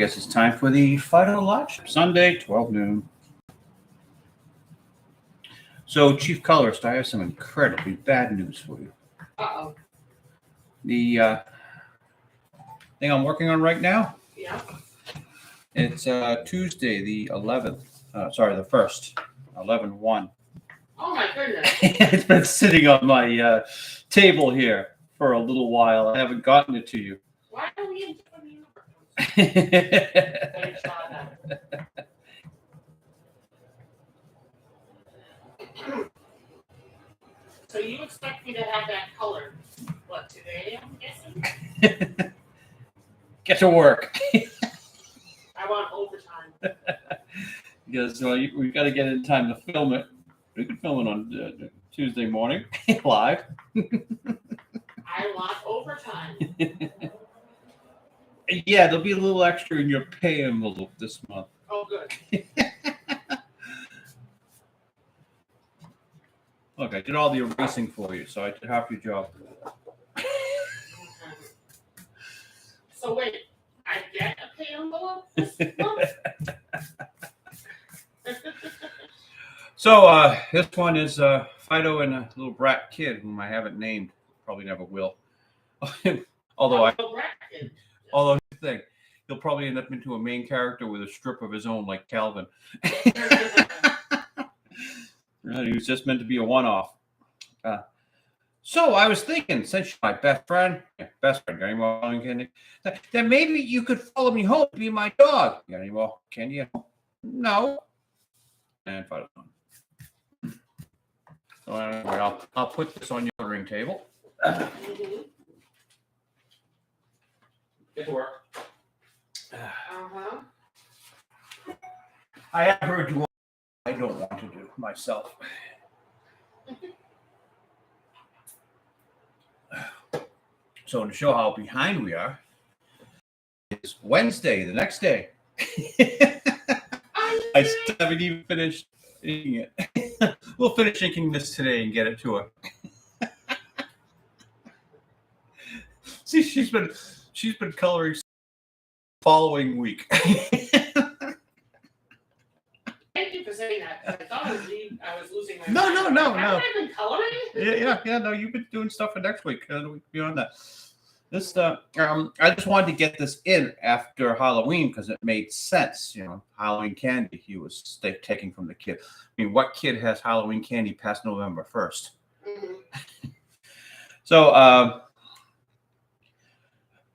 guess it's time for the Phydeaux Livestream, Sunday, 12 noon. So, Chief Colorist, I have some incredibly bad news for you. Uh-oh. The thing I'm working on right now, Yeah. it's Tuesday, the 11th. Sorry, the 1st, 11/1. Oh, my goodness. It's been sitting on my table here for a little while. I haven't gotten it to you. Why are we in different universes? I saw that. So you expect me to have that color, what, today, I'm guessing? Get to work. I want overtime. Because we've got to get in time to film it. We can film it on Tuesday morning, live. I want overtime. Yeah, there'll be a little extra in your pay envelope this month. Oh, good. Look, I did all the erasing for you, so I did half your job. So wait, I get a pay envelope this month? So this one is Phydeaux and a little brat kid whom I haven't named. Probably never will. Although here's the thing, he'll probably end up into a main character with a strip of his own, like Calvin. He was just meant to be a one-off. So I was thinking, since you're my best friend, got any more candy? Then maybe you could follow me home and be my dog. Got any more candy? No. And Phydeaux. So anyway, I'll put this on your ordering table. Get to work. I have heard you. I don't want to do myself. So to show how behind we are, it's Wednesday, the next day. I still haven't even finished inking it. We'll finish inking this today and get it to her. See, she's been coloring following week. Thank you for saying that. I thought I was losing my No. Have I been coloring? Yeah. No, you've been doing stuff for next week. Beyond that, this I just wanted to get this in after Halloween because it made sense. You know, Halloween candy he was taking from the kid. I mean, what kid has Halloween candy past November 1st? Mm-hmm. So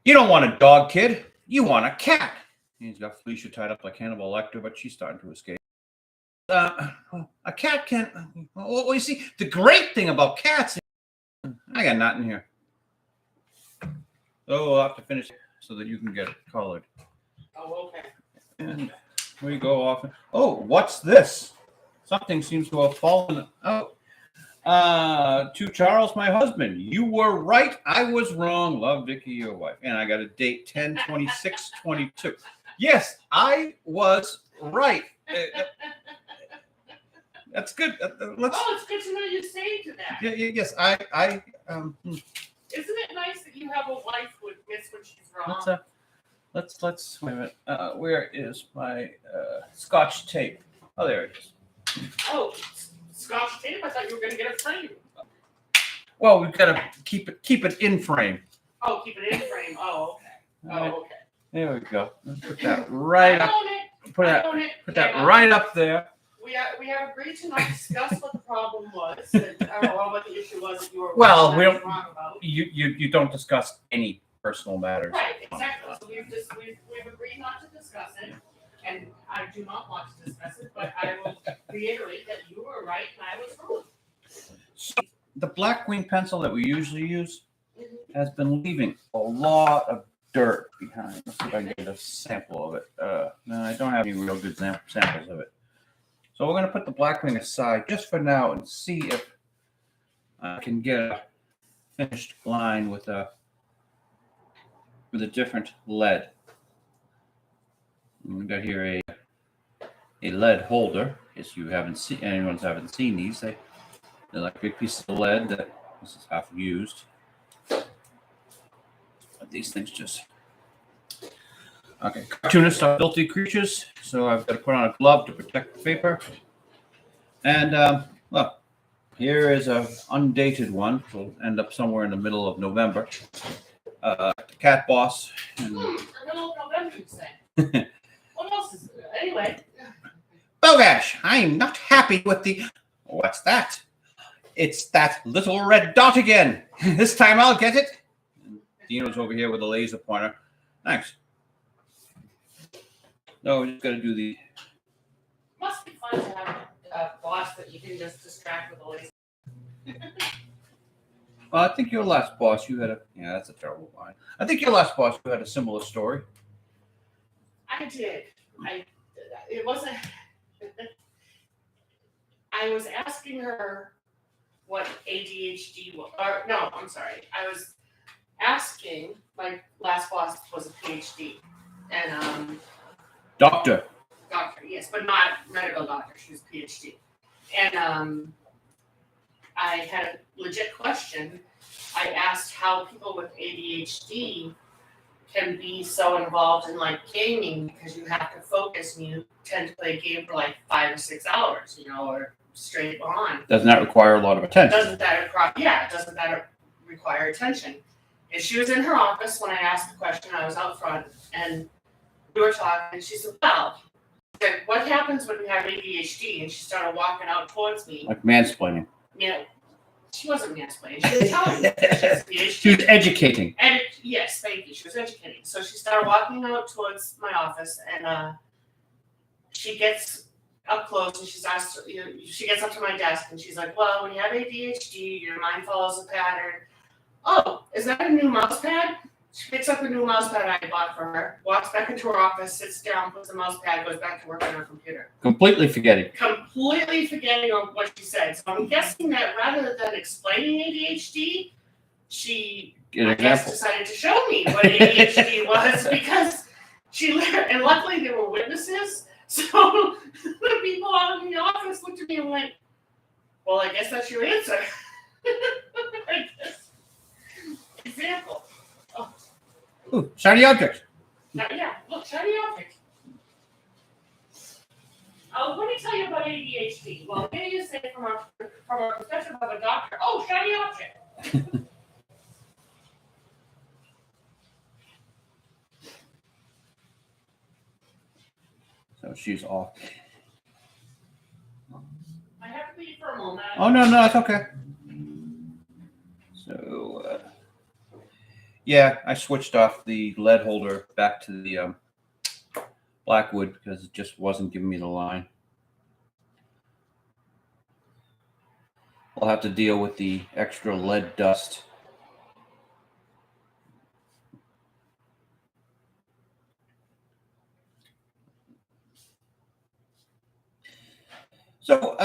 you don't want a dog, kid. You want a cat. He's got Felicia tied up like Hannibal Lecter, but she's starting to escape. A cat can. Well, you see, the great thing about cats, I got nothing here. So we'll have to finish so that you can get it colored. Oh, okay. And we go off. Oh, what's this? Something seems to have fallen. Oh, to Charles, my husband. You were right. I was wrong. Love, Vicky, your wife. And I got a date 10/26/22. Yes, I was right. That's good. It's good to know you say to that. Yes, Isn't it nice that you have a wife who admits when she's wrong? Let's wait a minute. Where is my Scotch tape? Oh, there it is. Oh, Scotch tape? I thought you were going to get a frame. Well, we've got to keep it in frame. Oh, keep it in frame. Oh, okay. Oh, okay. There we go. Put that right up. Put that right up there. We have agreed to not discuss what the problem was, or what the issue was that you were wrong about. You don't discuss any personal matters. Right, exactly. So we've agreed not to discuss it, and I do not want to discuss it, but I will reiterate that you were right and I was wrong. So the black wing pencil that we usually use has been leaving a lot of dirt behind. Let's see if I can get a sample of it. No, I don't have any real good samples of it. So we're going to put the black wing aside just for now and see if I can get a finished line with a different lead. We've got here a lead holder. If you haven't seen these, they're like big pieces of lead that this is half used. But these things just Okay, cartoonists are filthy creatures, so I've got to put on a glove to protect the paper. And, well, here is a undated one. It'll end up somewhere in the middle of November. Cat Boss. And The middle of November, you say. What else is there? Anyway. Bogash, I'm not happy with the... What's that? It's that little red dot again. This time I'll get it. And Dino's over here with a laser pointer. Thanks. No, we're just going to do the... Must be fun to have a boss that you can just distract with a laser. Well, I think your last boss, you had a... Yeah, that's a terrible line. I think your last boss, you had a similar story. I did. It wasn't. I was asking her what ADHD was. Or, no, I'm sorry. I was asking, my last boss was a PhD. And, Doctor. doctor, yes, but not medical doctor. She was PhD. And, I had a legit question. I asked how people with ADHD can be so involved in like gaming because you have to focus and you tend to play a game for like 5 or 6 hours, you know, or straight on. Doesn't that require a lot of attention? Doesn't that require attention? And she was in her office when I asked the question. I was out front and we were talking and she said, well, what happens when you have ADHD? And she started walking out towards me. Like mansplaining. You know, she wasn't mansplaining. She was telling me she has PhD. She was educating. And yes, thank you. She was educating. So she started walking out towards my office, and she gets up close, and she gets up to my desk, and she's like, "Well, when you have ADHD, your mind follows a pattern." Oh, is that a new mouse pad? She picks up a new mouse pad I bought for her, walks back into her office, sits down, puts the mouse pad, goes back to work on her computer. Completely forgetting. Completely forgetting on what she said. So I'm guessing that rather than explaining ADHD, she decided to show me what ADHD was because and luckily there were witnesses. So the people out in the office looked at me and went, well, I guess that's your answer. Example. Oh. Ooh, shiny object. Yeah, look, shiny object. Let me tell you about ADHD. Well, here you say from a perspective of a doctor, oh, shiny object. So she's off. I have to leave for a moment. Oh, no, it's okay. So, yeah, I switched off the lead holder back to the blackwood because it just wasn't giving me the line. I'll have to deal with the extra lead dust. So,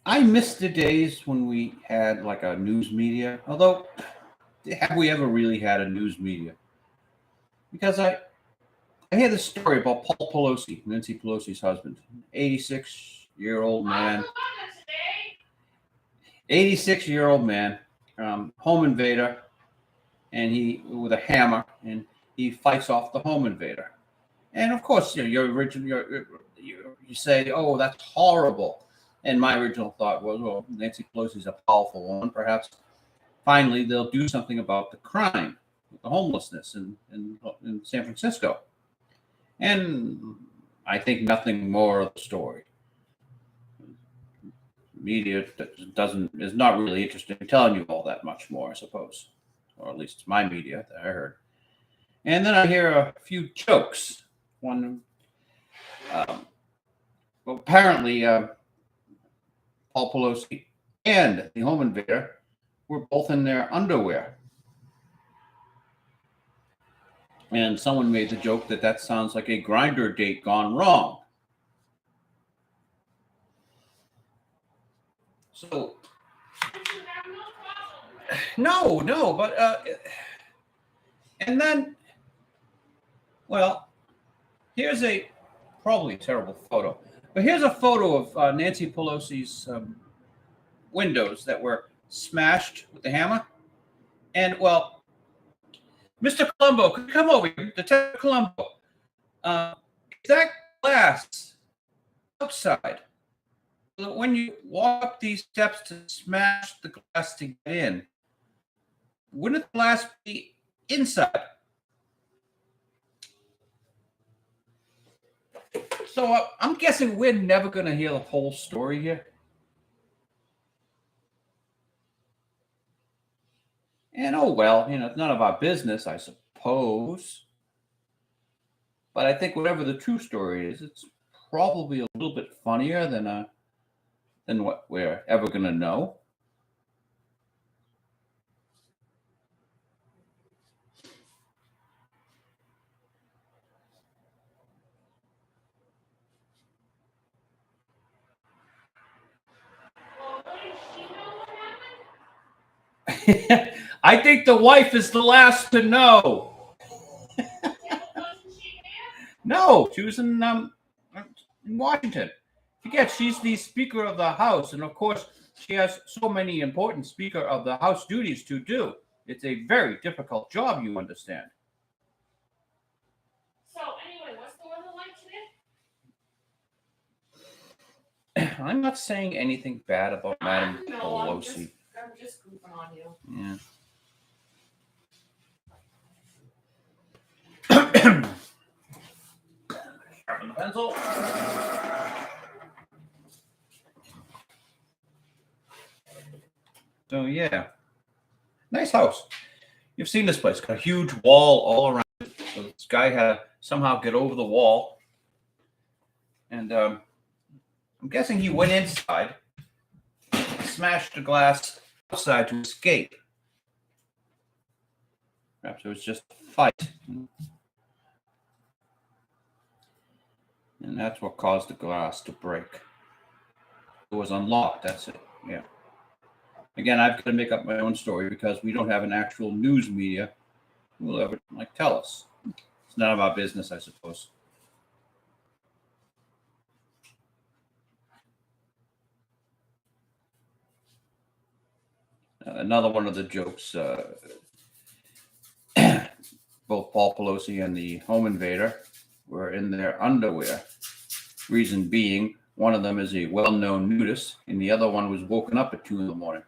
I miss the days when we had like a news media, although have we ever really had a news media? Because I hear this story about Paul Pelosi, Nancy Pelosi's husband, 86-year-old man. 86-year-old man, home invader, and he with a hammer, and he fights off the home invader. And of course, you say, "Oh, that's horrible." And my original thought was, well, Nancy Pelosi's a powerful woman. Perhaps finally they'll do something about the crime, the homelessness in San Francisco. And I think nothing more of the story. Media is not really interested in telling you all that much more, I suppose, or at least it's my media that I heard. And then I hear a few jokes. One, well, apparently, Paul Pelosi and the home invader were both in their underwear. And someone made the joke that sounds like a Grindr date gone wrong. So, no, but, and then, well, here's a probably terrible photo, but here's a photo of Nancy Pelosi's windows that were smashed with the hammer. And, well, Mr. Colombo, could you come over here? Detective Colombo, Is that glass outside? So that when you walk up these steps to smash the glass to get in, wouldn't the glass be inside? So I'm guessing we're never going to hear the whole story here. And oh well, it's none of our business, I suppose. But I think whatever the true story is, it's probably a little bit funnier than what we're ever going to know. I think the wife is the last to know. No, she was in Washington. Forget, she's the Speaker of the House, and of course, she has so many important Speaker of the House duties to do. It's a very difficult job, you understand. So anyway, what's the weather like today? I'm not saying anything bad about Madam Pelosi. I'm just goofing on you. Yeah. Sharpen the pencil. So yeah, nice house. You've seen this place. Got a huge wall all around it. So this guy had to somehow get over the wall, and I'm guessing he went inside, smashed the glass outside to escape. Perhaps it was just a fight. And that's what caused the glass to break. It was unlocked, that's it. Yeah. Again, I've got to make up my own story because we don't have an actual news media who will ever tell us. It's none of our business, I suppose. Another one of the jokes, both Paul Pelosi and the home invader were in their underwear. Reason being, one of them is a well-known nudist, and the other one was woken up at 2 a.m.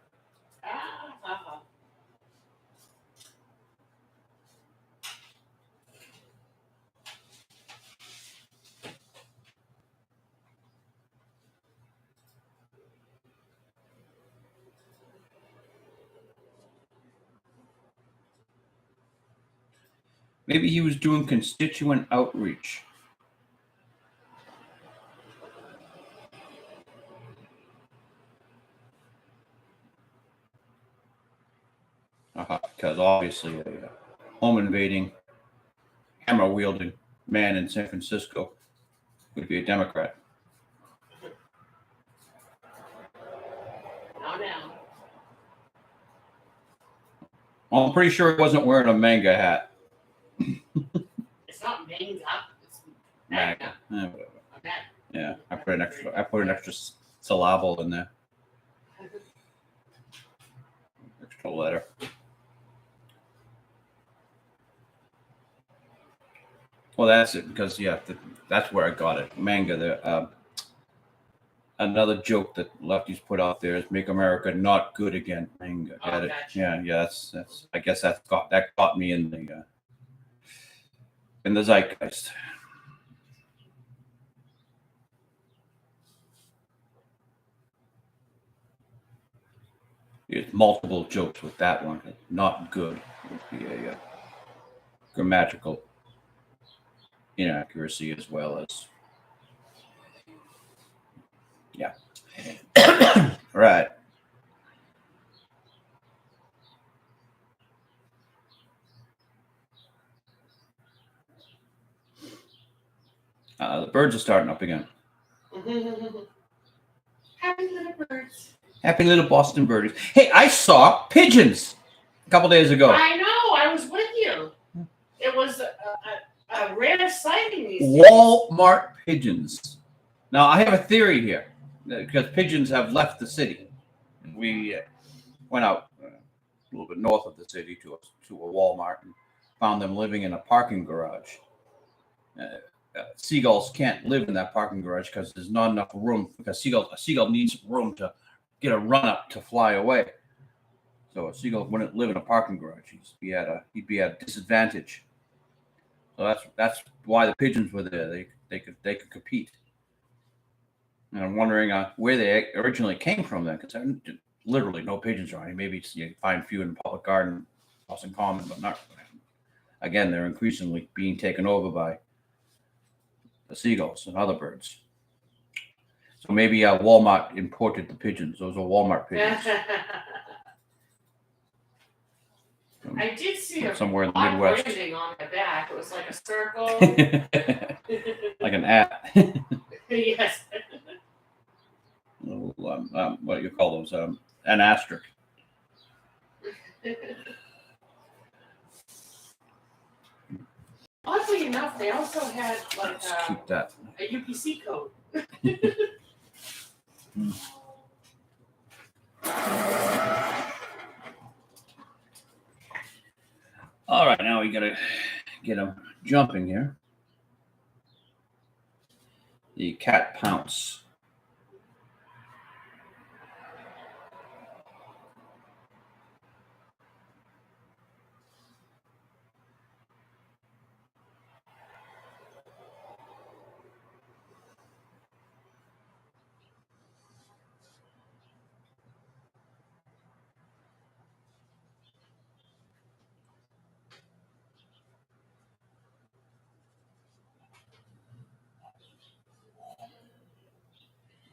Maybe he was doing constituent outreach. Because obviously a home invading, hammer wielding man in San Francisco would be a Democrat. Now. Well, I'm pretty sure he wasn't wearing a manga hat. It's not manga. It's Manga. manga. Okay. Yeah, I put an extra syllable in there. Extra letter. Well, that's it, because that's where I got it. Manga. Another joke that lefties put out there is "Make America Not Good Again." Manga. Got it? Gotcha. Yeah. That's. I guess that got me in the zeitgeist. There's multiple jokes with that one. Not good would be a grammatical inaccuracy as well as. Yeah. Right. The birds are starting up again. Happy little birds. Happy little Boston birdies. Hey, I saw pigeons a couple days ago. I know. I was with you. It was a rare sighting these days. Walmart pigeons. Now, I have a theory here because pigeons have left the city. We went out a little bit north of the city to a Walmart and found them living in a parking garage. seagulls can't live in that parking garage because there's not enough room. Because a seagull needs room to get a run up to fly away. So a seagull wouldn't live in a parking garage. He'd be at a disadvantage. So that's why the pigeons were there. They could compete. And I'm wondering where they originally came from then, because literally no pigeons around. Maybe you find a few in the public garden, Boston Common, but not. Again, they're increasingly being taken over by the seagulls and other birds. So maybe Walmart imported the pigeons. Those are Walmart pigeons. I did see somewhere in the Midwest. Branding on my back. It was like a circle. Like an at. Yes. What do you call those? An asterisk. Oddly enough, they also had like keep that. a UPC code. All right, now we gotta get them jumping here. The cat pounce.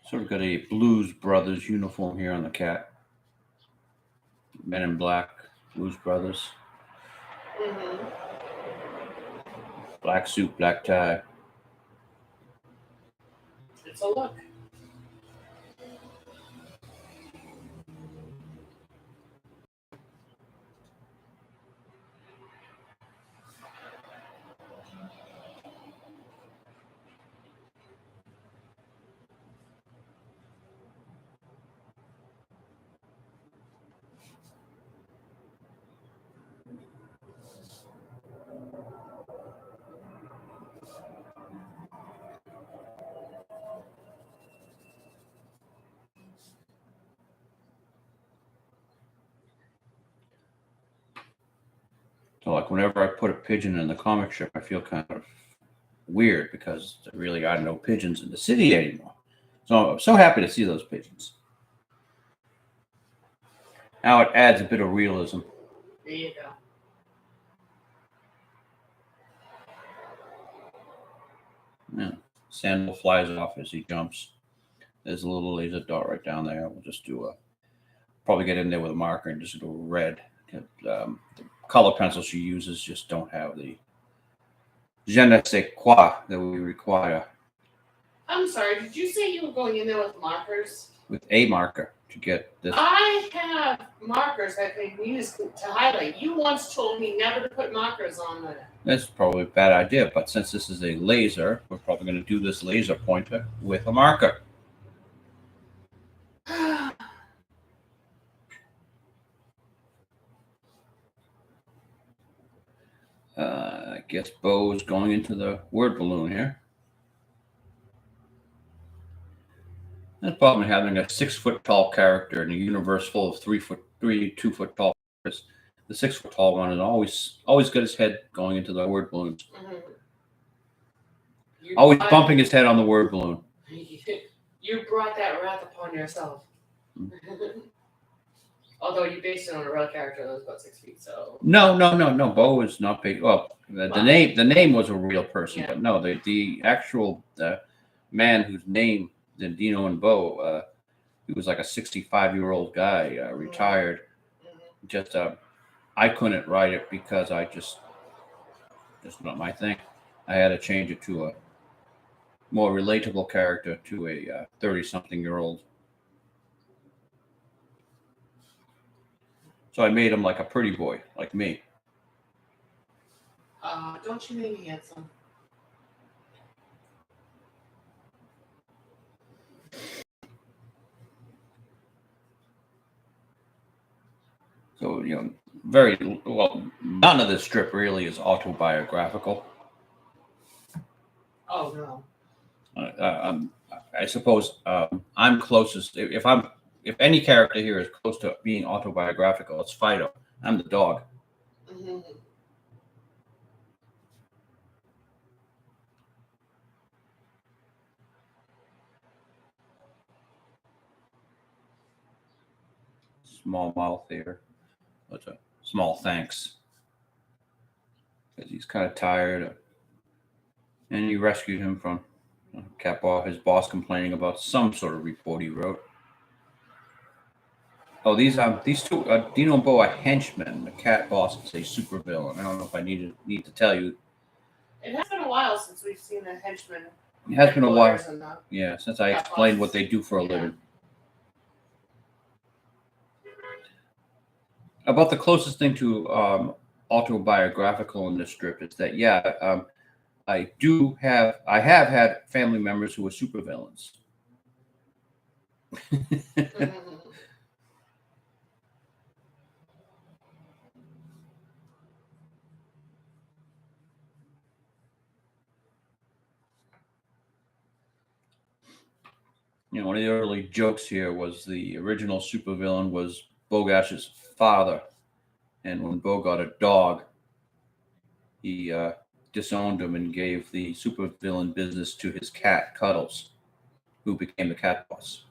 Sort of got a Blues Brothers uniform here on the cat. Men in Black, Blues Brothers. Mm-hmm. Black suit, black tie. It's a look. So like whenever I put a pigeon in the comic strip, I feel kind of weird because there really are no pigeons in the city anymore. So I'm so happy to see those pigeons. Now it adds a bit of realism. There you go. Yeah. Sandal flies off as he jumps. There's a little laser dot right down there. We'll just probably get in there with a marker and just go red. The color pencils she uses just don't have the je ne sais quoi that we require. I'm sorry, did you say you were going in there with markers? With a marker to get this. I have markers that they use to highlight. You once told me never to put markers on there. That's probably a bad idea, but since this is a laser, we're probably going to do this laser pointer with a marker. I guess Bo is going into the word balloon here. That's probably having a 6 foot tall character in a universe full of 2 foot tall characters. The 6 foot tall one is always got his head going into the word balloons. Mm-hmm. Always bumping his head on the word balloon. You brought that wrath upon yourself. Mm-hmm. Although you based it on a real character that was about 6 feet, so. No. Bo is not big. Well, the name was a real person, yeah. But no, the actual man whose name than Dino and Bo, he was like a 65-year-old guy, retired. Mm-hmm. Just I couldn't write it because I just not my thing. I had to change it to a more relatable character, to a 30-something-year-old. So I made him like a pretty boy, like me. Don't you make me handsome? So, very well, none of this strip really is autobiographical. Oh, no. I suppose I'm closest. If any character here is close to being autobiographical, it's Phydeaux. I'm the dog. Mm-hmm. Small mouth here. What's a small thanks? Because he's kind of tired, and you rescued him from his boss complaining about some sort of report he wrote. Oh, these two Dino and Bo are henchmen. The cat boss is a supervillain. I don't know if I need to tell you. It has been a while since we've seen a henchman. It has been a while. And, yeah, since I explained what they do for a living. About the closest thing to autobiographical in this strip is that I have had family members who were supervillains. mm-hmm. One of the early jokes here was the original supervillain was Bogash's father, and when Bo got a dog, he disowned him and gave the supervillain business to his cat Cuddles, who became the cat boss.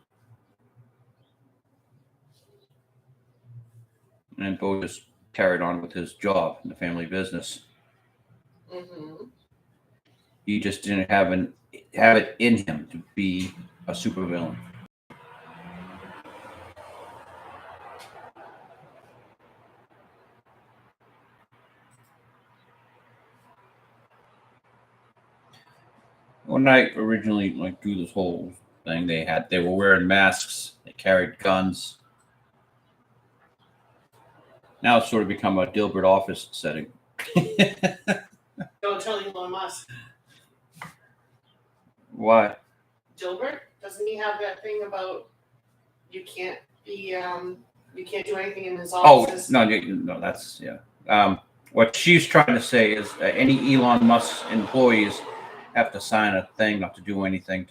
And Bo just carried on with his job in the family business. Mm-hmm. He just didn't have it in him to be a supervillain. When I originally do this whole thing, they were wearing masks, they carried guns. Now it's sort of become a Dilbert office setting. Don't tell Elon Musk. Why? Dilbert, doesn't he have that thing about you can't do anything in his office? Oh no, that's what she's trying to say is any Elon Musk employees have to sign a thing not to do anything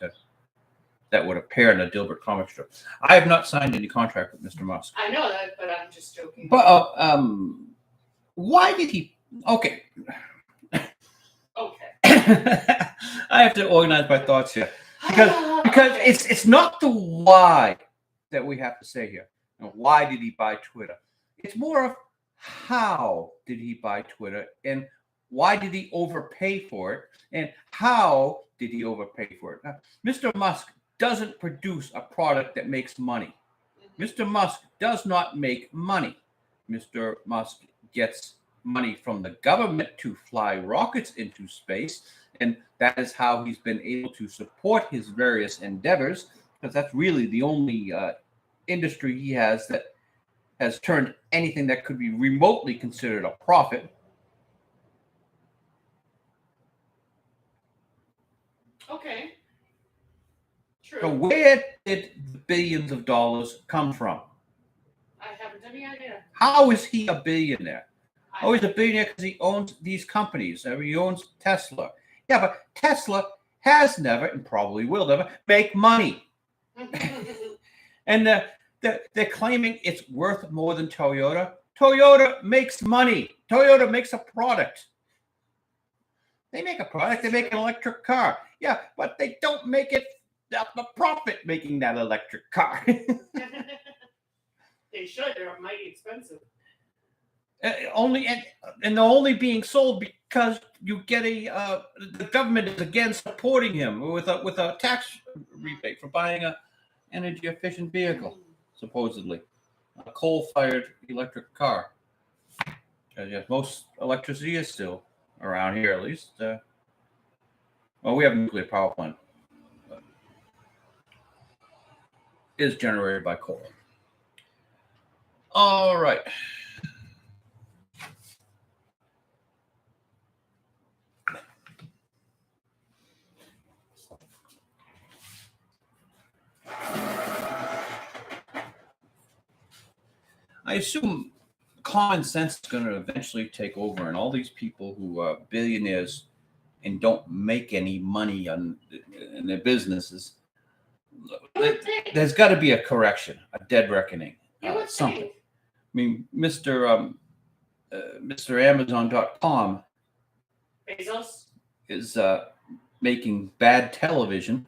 that would appear in a Dilbert comic strip. I have not signed any contract with Mr. Musk. I know that, but I'm just joking. But why did he? Okay. Okay. I have to organize my thoughts here because it's not the why that we have to say here. Why did he buy Twitter? It's more of how did he buy Twitter and why did he overpay for it and how did he overpay for it? Now, Mr. Musk doesn't produce a product that makes money. Mr. Musk does not make money. Mr. Musk gets money from the government to fly rockets into space, and that is how he's been able to support his various endeavors, because that's really the only industry he has that has turned anything that could be remotely considered a profit. Okay. True. So where did the billions of dollars come from? I haven't any idea. How is he a billionaire? Oh, he's a billionaire because he owns these companies. He owns Tesla. Yeah, but Tesla has never and probably will never make money. And they're claiming it's worth more than Toyota. Toyota makes money. Toyota makes a product. They make a product. They make an electric car. Yeah, but they don't make it a profit making that electric car. They should. They're mighty expensive. They're only being sold because you get the government is again supporting him with a tax rebate for buying a energy efficient vehicle, supposedly a coal-fired electric car. Yes, most electricity is still around here, at least. Well, we have a nuclear power plant, but it is generated by coal. All right. I assume common sense is going to eventually take over, and all these people who are billionaires and don't make any money in their businesses, there's got to be a correction, a dead reckoning, something. I mean, Mr. Amazon.com Bezos is making bad television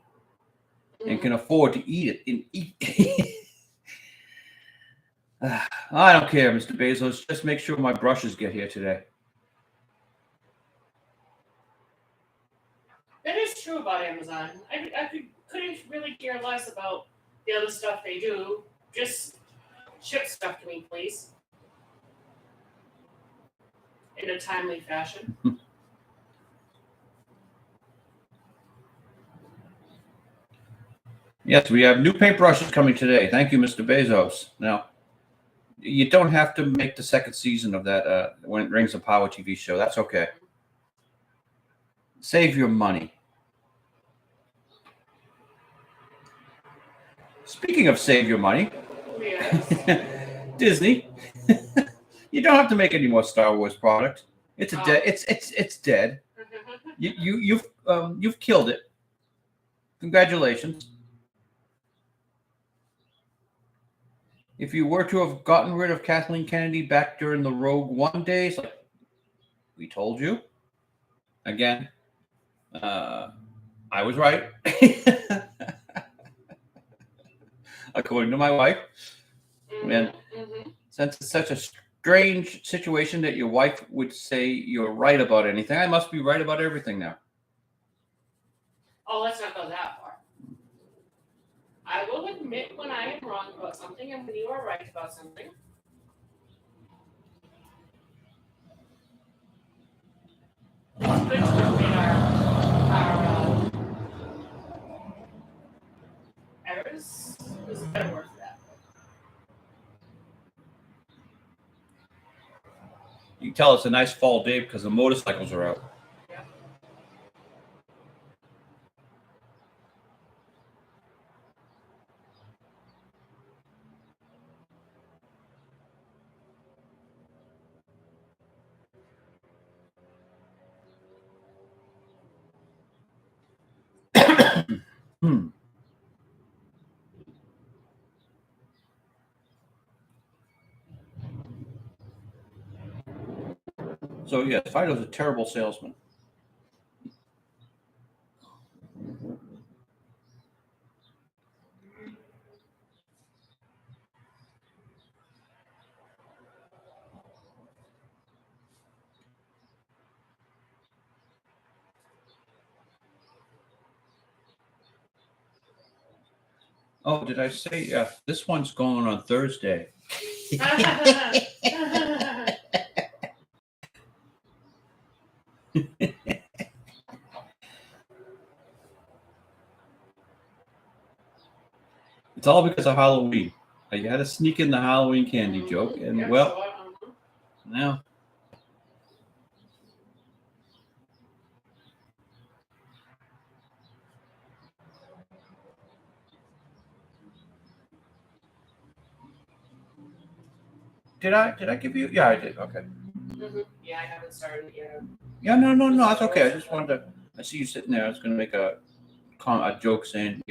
and can afford to eat it. I don't care, Mr. Bezos. Just make sure my brushes get here today. That is true about Amazon. I couldn't really care less about the other stuff they do. Just ship stuff to me, please. In a timely fashion. Yes, we have new paintbrushes coming today. Thank you, Mr. Bezos. Now, you don't have to make the second season of that When It Rings of Power TV show. That's okay. Save your money. Speaking of save your money, Yes. Disney, you don't have to make any more Star Wars product. It's dead. It's dead. You've killed it. Congratulations. If you were to have gotten rid of Kathleen Kennedy back during the Rogue One days, like we told you, again, I was right. According to my wife. And since it's such a strange situation that your wife would say you're right about anything, I must be right about everything now. Oh, let's not go that far. I will admit when I am wrong about something and when you are right about something. It's good to admit our errors. There's a better word for that. You can tell it's a nice fall day because the motorcycles are out. So yes, Phydeaux's a terrible salesman. Oh, did I say this one's going on Thursday? It's all because of Halloween. I had to sneak in the Halloween candy joke, and now. Did I give you? Yeah, I did. Okay. Yeah, I haven't started yet. Yeah, no, that's okay. I just wanted to. I see you sitting there. I was going to make a joke saying,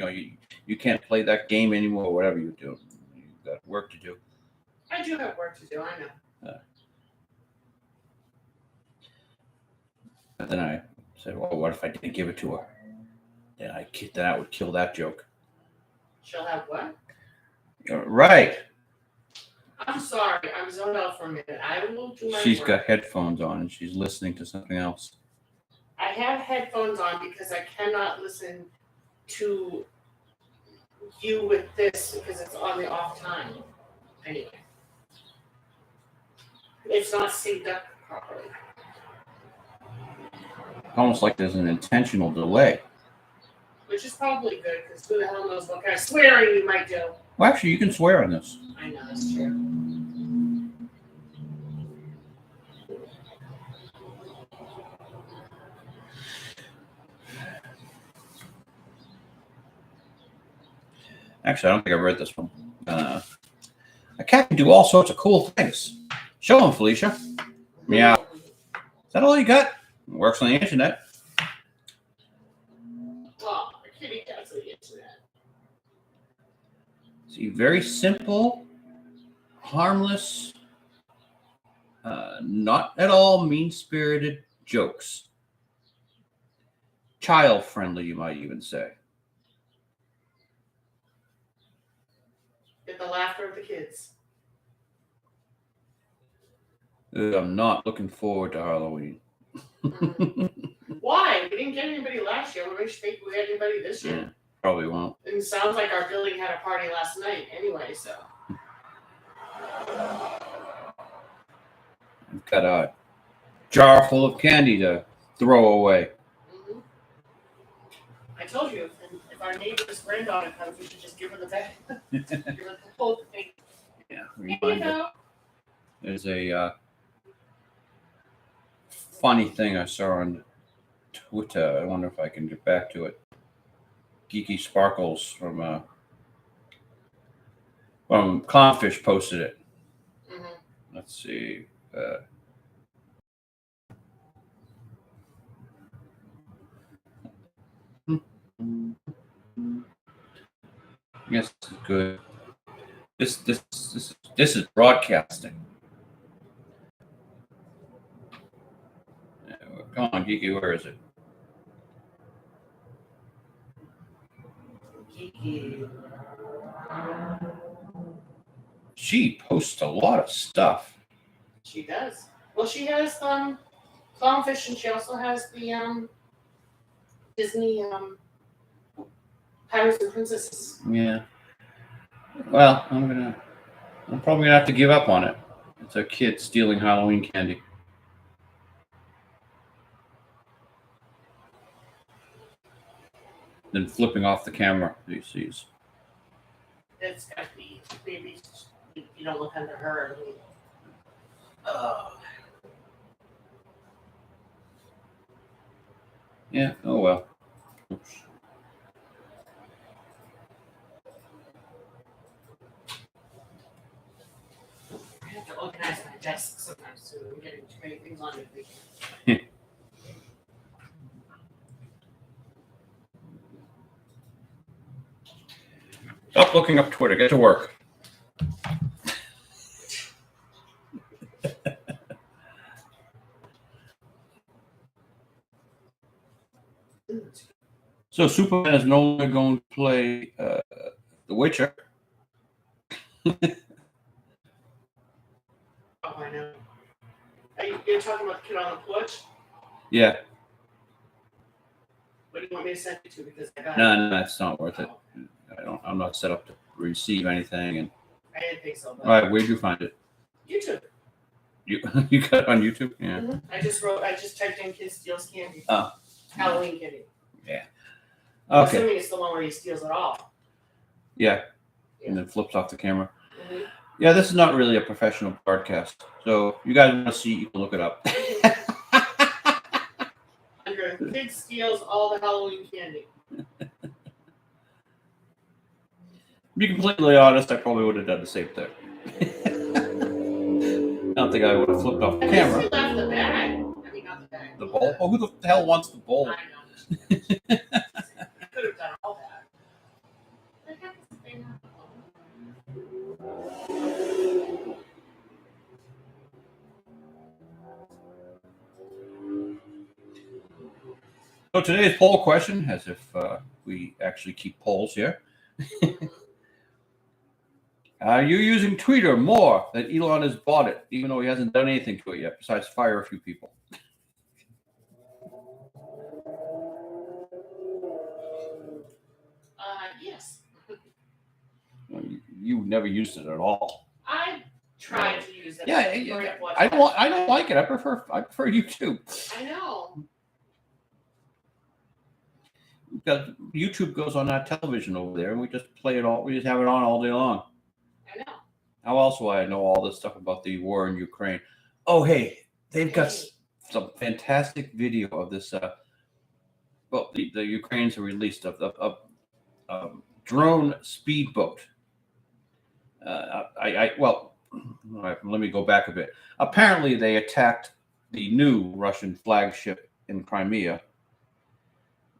you can't play that game anymore, or whatever you do. You've got work to do. I do have work to do. I know. But then I said, well, what if I didn't give it to her? Then I would kill that joke. She'll have what? Right. I'm sorry. I'm zoned out for a minute. I will do my She's work. got headphones on and she's listening to something else. I have headphones on because I cannot listen to you with this because it's on the off time. Anyway. It's not synced up properly. Almost like there's an intentional delay. Which is probably good because who the hell knows what kind of swearing you might do. Well, actually, you can swear on this. I know, that's true. Actually, I don't think I read this one. A cat can do all sorts of cool things. Show him, Felicia. Meow. Is that all you got? It works on the internet. kitty cats on the internet. See, very simple, harmless, not at all mean-spirited jokes. Child-friendly, you might even say. Get the laughter of the kids. I'm not looking forward to Halloween. Why? We didn't get anybody last year. We wish we had anybody this year. Yeah, probably won't. And it sounds like our building had a party last night anyway, so. I've got a jar full of candy to throw away. Mm-hmm. I told you, if our neighbor's granddaughter comes, we should just give her the bag. Give her the whole thing. Yeah, Here you go. There's a funny thing I saw on Twitter. I wonder if I can get back to it. Geeky Sparkles from Clownfish posted it. Mm-hmm. Let's see. Yes, good. This is broadcasting. Come on, Geeky, where is it? Geeky. She posts a lot of stuff. She does. Well, she has Clownfish, and she also has the Disney Pirates and Princesses. Yeah. Well, I'm probably gonna have to give up on it. It's a kid stealing Halloween candy. Then flipping off the camera. He sees. It's got to be, maybe you don't look under her. Yeah. Oh well. Oops. I have to organize my desk sometimes too. I'm getting too many things on it. Stop looking up Twitter. Get to work. So Superman is no longer going to play The Witcher. Oh, I know. You're talking about the kid on the porch? Yeah. What do you want me to send you to? Because I got No, it's not worth it. I'm not set up to receive anything. And I didn't think so. But all right, where'd you find it? YouTube. You got it on YouTube? Yeah. Mm-hmm. I just typed in "kid steals candy." Oh. Halloween candy. Yeah. I'm Okay. assuming it's the one where he steals it all. Yeah. And then flips off the camera. Mm-hmm. Yeah, this is not really a professional broadcast. So you guys want to see, you can look it up. Under "kid steals all the Halloween candy." To be completely honest, I probably would have done the same thing. I don't think I would have flipped off the camera. He left the bag. I mean, not the bag. The bowl? Oh, who the hell wants the bowl? I know. I could have done all that. I have this thing. So today's poll question, as if we actually keep polls here. Are you using Twitter more than Elon has bought it, even though he hasn't done anything to it yet, besides fire a few people? Yes. Well, you never used it at all. I tried to use it. Yeah, I don't like it. I prefer YouTube. I know. Because YouTube goes on our television over there, and we just play it all. We just have it on all day long. I know. How else will I know all this stuff about the war in Ukraine? Oh, hey, they've got some fantastic video of this. Well, the Ukrainians have released a drone speedboat. Well, let me go back a bit. Apparently, they attacked the new Russian flagship in Crimea.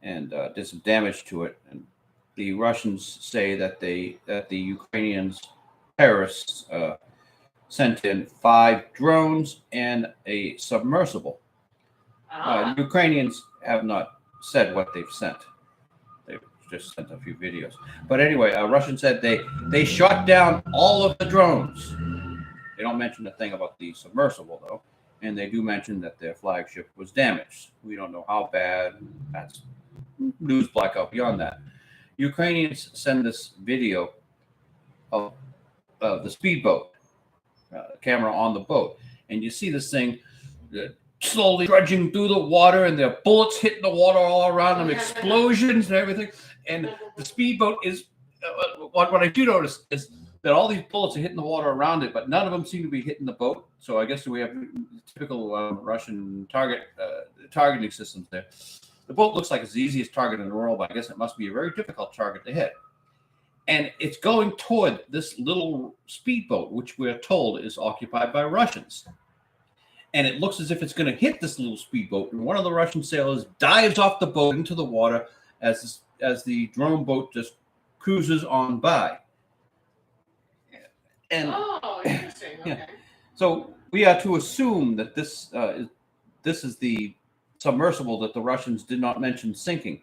and did some damage to it. And the Russians say that the Ukrainians terrorists sent in 5 drones and a submersible. Ukrainians have not said what they've sent. They've just sent a few videos. But anyway, Russians said they shot down all of the drones. They don't mention a thing about the submersible, though. And they do mention that their flagship was damaged. We don't know how bad. That's news blackout beyond that. Ukrainians send this video of the speedboat, camera on the boat. And you see this thing slowly trudging through the water, and there are bullets hitting the water all around them, explosions and everything. And the speedboat is, what I do notice is that all these bullets are hitting the water around it, but none of them seem to be hitting the boat. So I guess we have typical Russian targeting systems there. The boat looks like it's the easiest target in the world, but I guess it must be a very difficult target to hit. And it's going toward this little speedboat, which we're told is occupied by Russians. And it looks as if it's going to hit this little speedboat. And one of the Russian sailors dives off the boat into the water as the drone boat just cruises on by. And interesting. Okay. Yeah. So we are to assume that this is the submersible that the Russians did not mention sinking,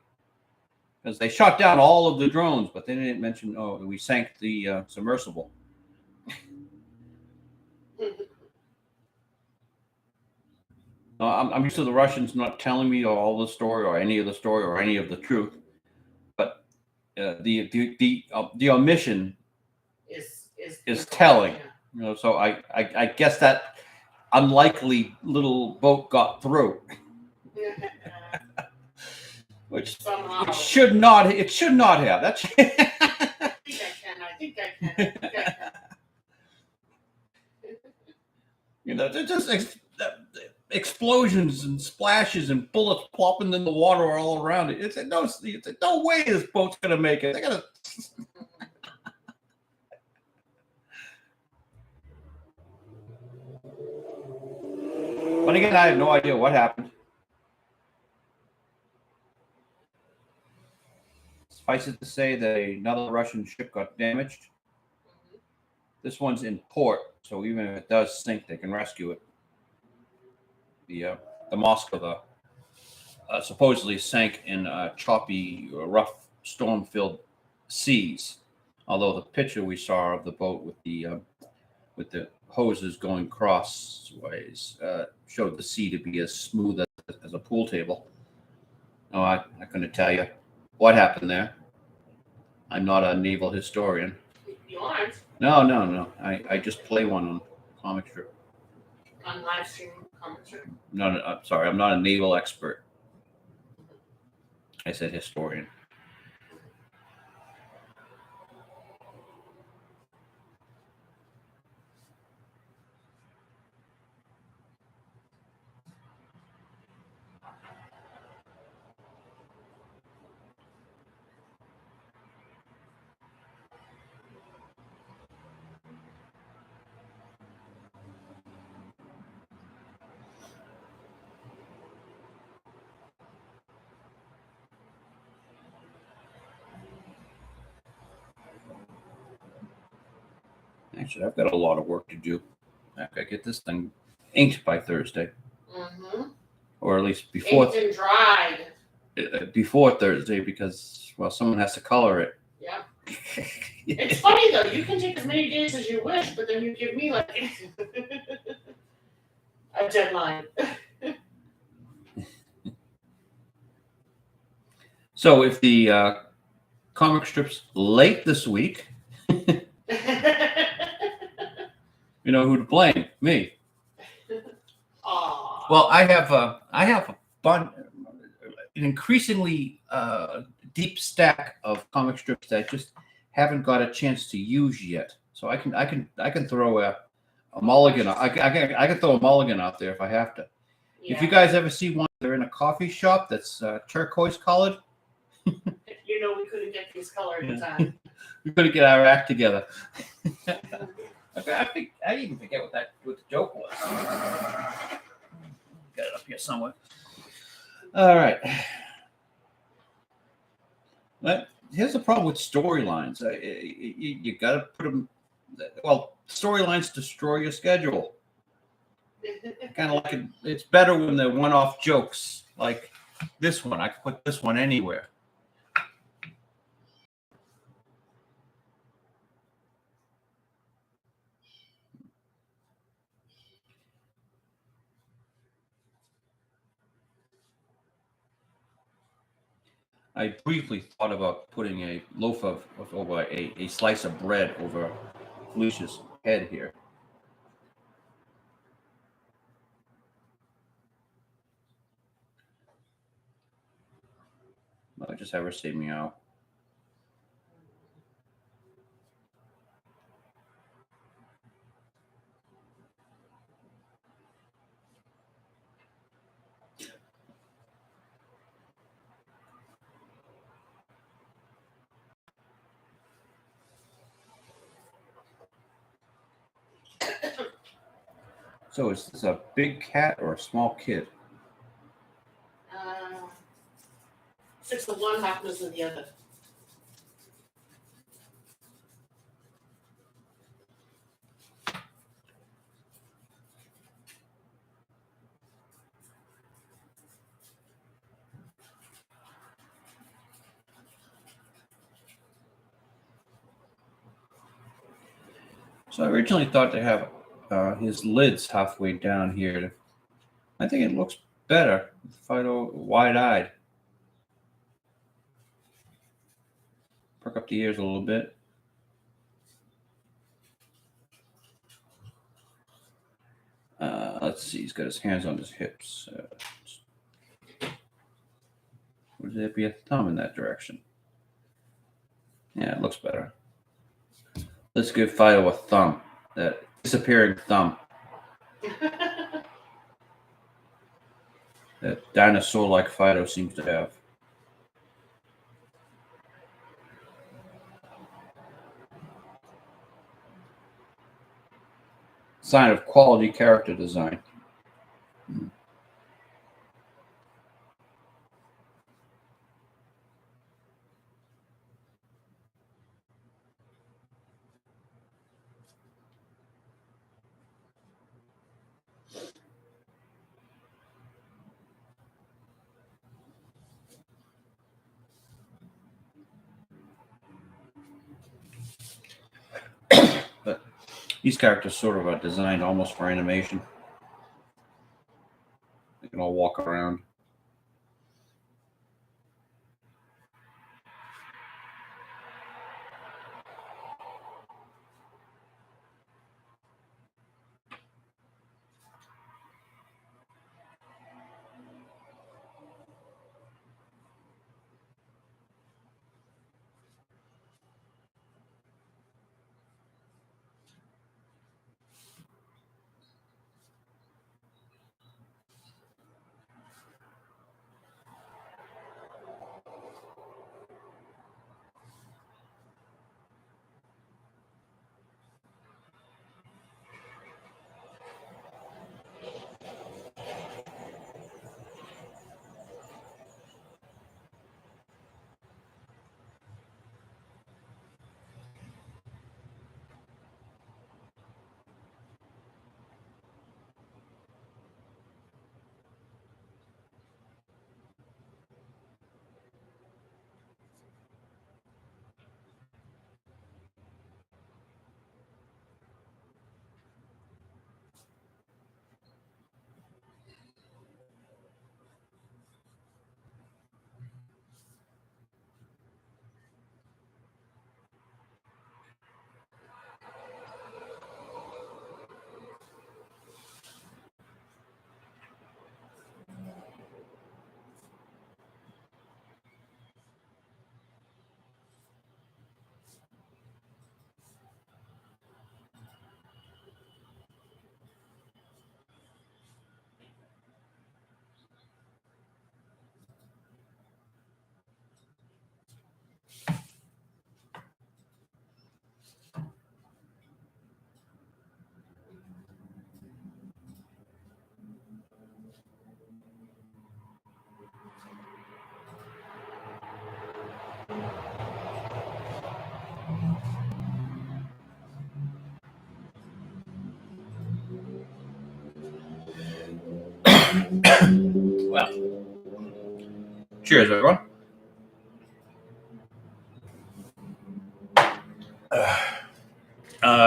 because they shot down all of the drones, but they didn't mention, we sank the submersible. I'm used to the Russians not telling me all the story or any of the story or any of the truth, but the omission is telling. So I guess that unlikely little boat got through. Which Somehow. It should not have. That's I think I can. They're just explosions and splashes and bullets plopping in the water all around it. It's no way this boat's gonna make it. They gotta. But again, I have no idea what happened. Suffice it to say that another Russian ship got damaged. This one's in port, so even if it does sink, they can rescue it. The Moscow supposedly sank in choppy, rough, storm-filled seas. Although the picture we saw of the boat with the hoses going crossways showed the sea to be as smooth as a pool table. No, I couldn't tell you what happened there. I'm not a naval historian. You aren't? No. I just play one on comic strip. On live stream comic strip? No, I'm sorry. I'm not a naval expert. I said historian. Actually, I've got a lot of work to do. I gotta get this thing inked by Thursday, or at least before. Inked and dried. Before Thursday, because someone has to color it. Yeah. It's funny though. You can take as many days as you wish, but then you give me like a deadline. So if the comic strip's late this week, you know who to blame? Me. Aww. Well, I have an increasingly deep stack of comic strips that I just haven't got a chance to use yet. So I can throw a mulligan. I can throw a mulligan out there if I have to. Yeah. If you guys ever see one, they're in a coffee shop that's turquoise colored. You know we couldn't get these colored in time. We couldn't get our act together. I even forget what the joke was. Got it up here somewhere. All right. But here's the problem with storylines. You got to put them. Well, storylines destroy your schedule. Kind of like it's better when they're one-off jokes, like this one. I could put this one anywhere. I briefly thought about putting a loaf of over a slice of bread over Felicia's head here. I'll just have her say meow. So is this a big cat or a small kid? 6 of one, half dozen of the other. So I originally thought to have his lids halfway down here. I think it looks better with Phydeaux wide-eyed. Perk up the ears a little bit. Let's see, he's got his hands on his hips. Would there be a thumb in that direction? Yeah, it looks better. Let's give Phydeaux a thumb. That disappearing thumb. That dinosaur-like Phydeaux seems to have. Sign of quality character design. But these characters sort of are designed almost for animation. They can all walk around. Well, cheers, everyone.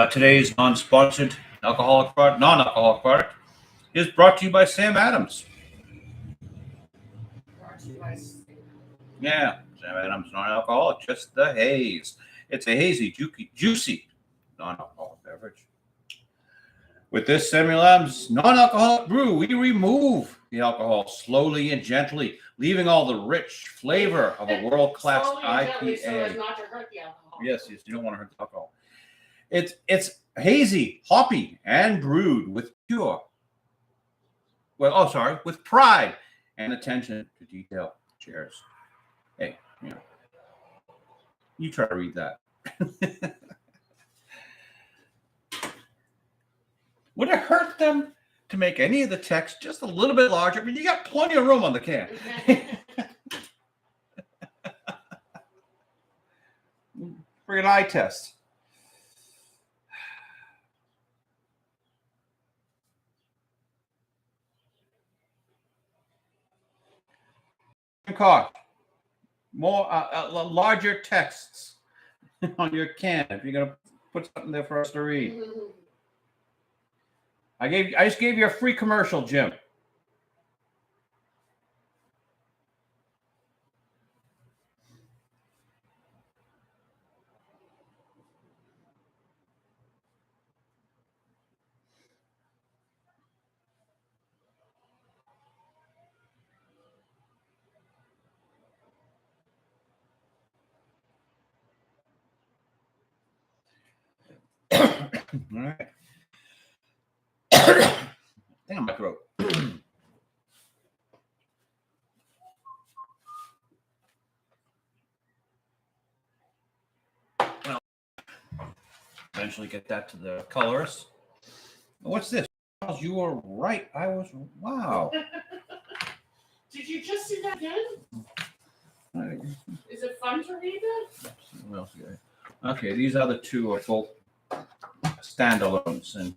Today's non-sponsored non-alcoholic product is brought to you by Sam Adams. Yeah, Sam Adams non-alcoholic, just the haze. It's a hazy, juicy non-alcoholic beverage. With this Sam Adams non-alcoholic brew, we remove the alcohol slowly and gently, leaving all the rich flavor of a world-class IPA. So as not to hurt the alcohol. Yes, you don't want to hurt the alcohol. It's hazy, hoppy, and brewed with with pride and attention to detail. Cheers. Hey, you try to read that. Would it hurt them to make any of the text just a little bit larger? I mean, you got plenty of room on the can. For an eye test. More larger texts on your can if you're gonna put something there for us to read. I just gave you a free commercial, Jim. All right. I think I'm my throat. Well, eventually get that to the colorist. What's this? You were right. I was. Wow. Did you just see that again? Is it fun to read that? What else you got? Okay, these other two are both standalones, and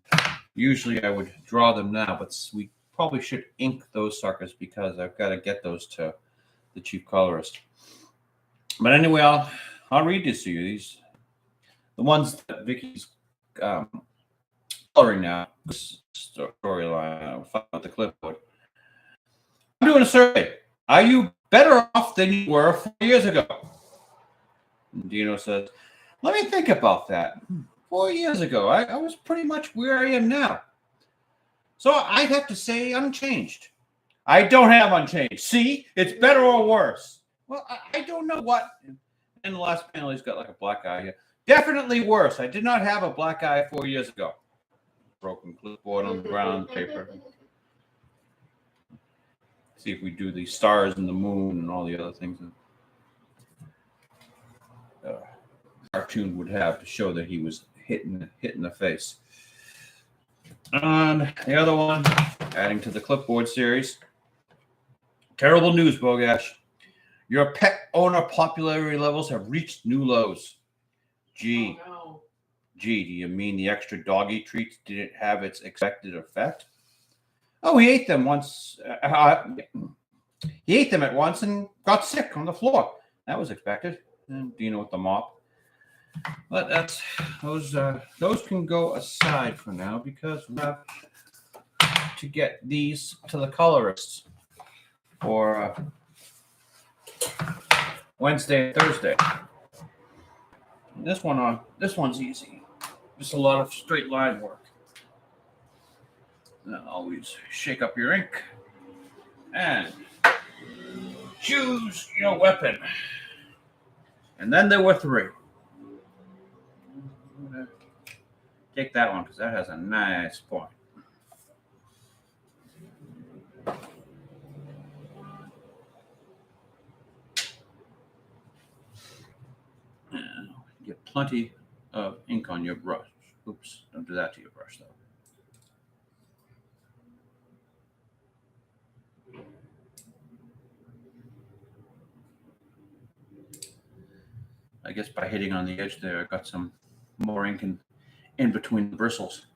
usually I would draw them now, but we probably should ink those suckers because I've got to get those to the chief colorist. But anyway, I'll read this to you. The ones that Vicky's coloring now. Storyline with the clipboard. I'm doing a survey. Are you better off than you were 4 years ago? Dino says, let me think about that. 4 years ago, I was pretty much where I am now. So I'd have to say unchanged. I don't have unchanged. See, it's better or worse. Well, I don't know what. In the last panel, he's got like a black eye here. Definitely worse. I did not have a black eye 4 years ago. Broken clipboard on the brown paper. See if we do the stars and the moon and all the other things that cartoon would have to show that he was hit in the face. And the other one, adding to the clipboard series. Terrible news, Bogash. Your pet owner popularity levels have reached new lows. Gee. Oh, no. Gee, do you mean the extra doggy treats didn't have its expected effect? Oh, he ate them once. He ate them at once and got sick on the floor. That was expected. And Dino with the mop. But those can go aside for now because we have to get these to the colorists for Wednesday and Thursday. And this one's easy. Just a lot of straight line work. And always shake up your ink and choose your weapon. And then there were three. I'm gonna take that one because that has a nice point. Get plenty of ink on your brush. Oops, don't do that to your brush though. I guess by hitting on the edge there, I got some more ink in between the bristles.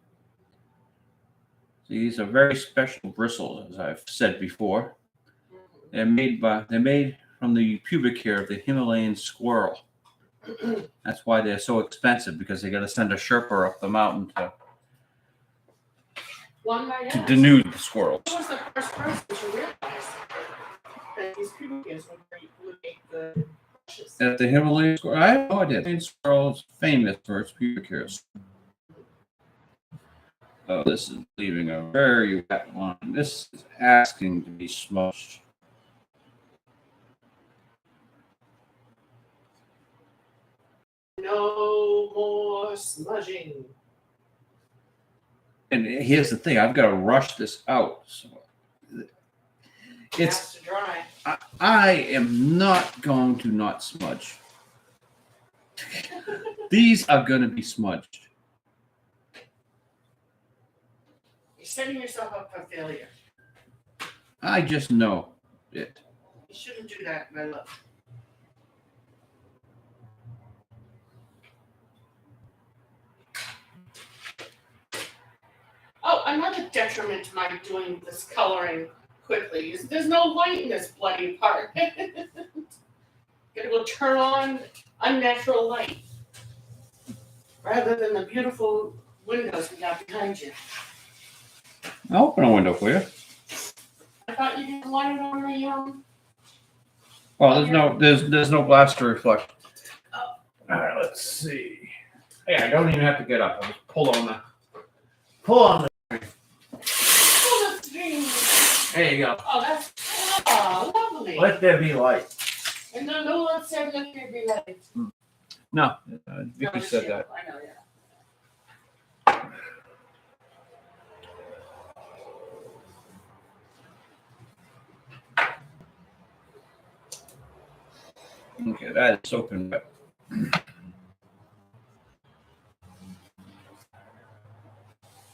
These are very special bristles, as I've said before. They're made from the pubic hair of the Himalayan squirrel. That's why they're so expensive, because they got to send a Sherpa up the mountain to denude the squirrels. Who was the first person to realize that these pubic hairs would make the brushes? At the Himalayan squirrel, I have no idea. The Himalayan squirrel is famous for its pubic hairs. Oh, this is leaving a very wet line. This is asking to be smudged. No more smudging. And here's the thing, I've got to rush this out. So It it's has to dry. I am not going to not smudge. These are going to be smudged. You're setting yourself up for failure. I just know it. You shouldn't do that, my love. Oh, another detriment to my doing this coloring quickly is there's no light in this bloody part. Gotta go turn on unnatural light rather than the beautiful windows we have behind you. I'll open a window for you. I thought you didn't want it on the Well, there's no glass to reflect. Oh. All right, let's see. Yeah, I don't even have to get up. I'll just pull on the. Oh, the screen. There you go. Oh, that's lovely. Let there be light. And no one said let there be light. No, Vicky said that. I know, yeah. Okay, that is open.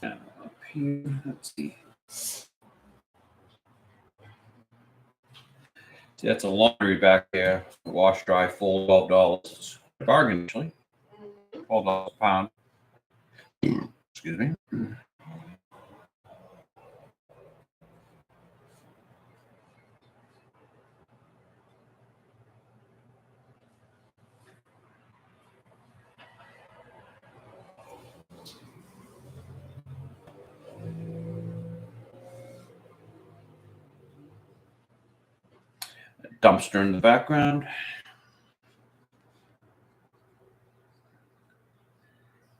Now, up here, let's see. See, that's a laundry back there. Wash, dry, full, $12. Bargain, actually. $12 a pound. Excuse me. Dumpster in the background.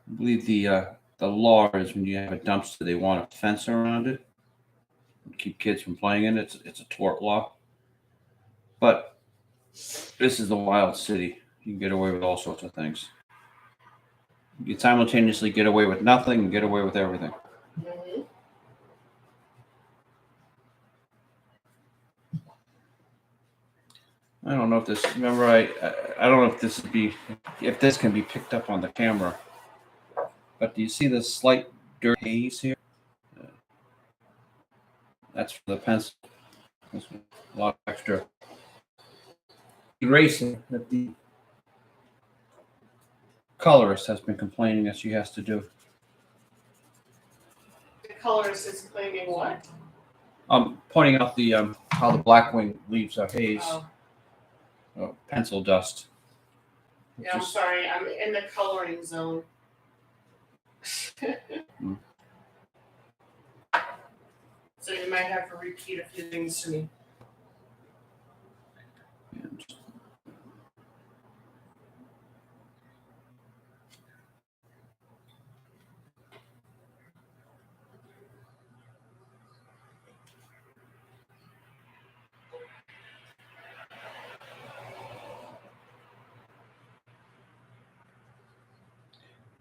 I believe the law is when you have a dumpster, they want a fence around it. Keep kids from playing in it. It's a tort law. But this is the wild city. You can get away with all sorts of things. You can simultaneously get away with nothing and get away with everything. Mm-hmm. I don't know if this. Remember, I don't know if this can be picked up on the camera. But do you see the slight dirt haze here? That's for the pencil. There's a lot of extra erasing that the colorist has been complaining that she has to do. The colorist is claiming what? Pointing out the how the Blackwing leaves a haze, pencil dust. Yeah, I'm sorry. I'm in the coloring zone. So you might have to repeat a few things to me.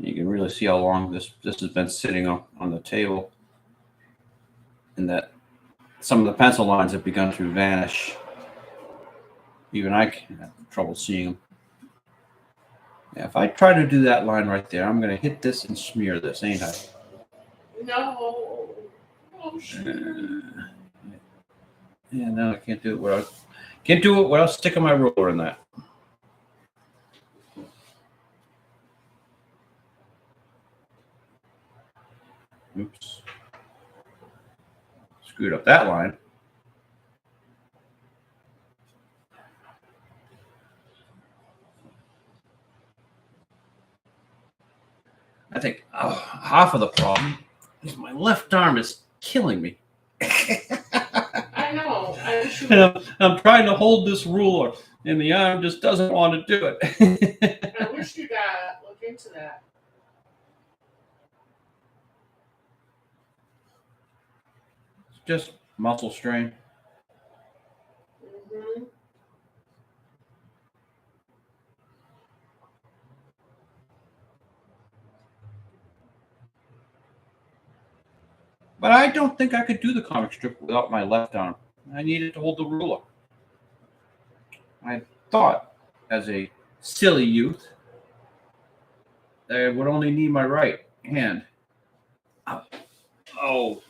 You can really see how long this has been sitting on the table, and that some of the pencil lines have begun to vanish. Even I can have trouble seeing them. Yeah, if I try to do that line right there, I'm going to hit this and smear this, ain't I? No. Oh, shit. Yeah, no, I can't do it without sticking my ruler in that. Oops. screwed up that line. I think half of the problem is my left arm is killing me. I know. I wish you And I'm trying to hold this ruler, and the arm just doesn't want to do it. I wish you'd look into that. It's just muscle strain. Mm-hmm. But I don't think I could do the comic strip without my left arm. I needed to hold the ruler. I thought, as a silly youth, that I would only need my right hand. Oh,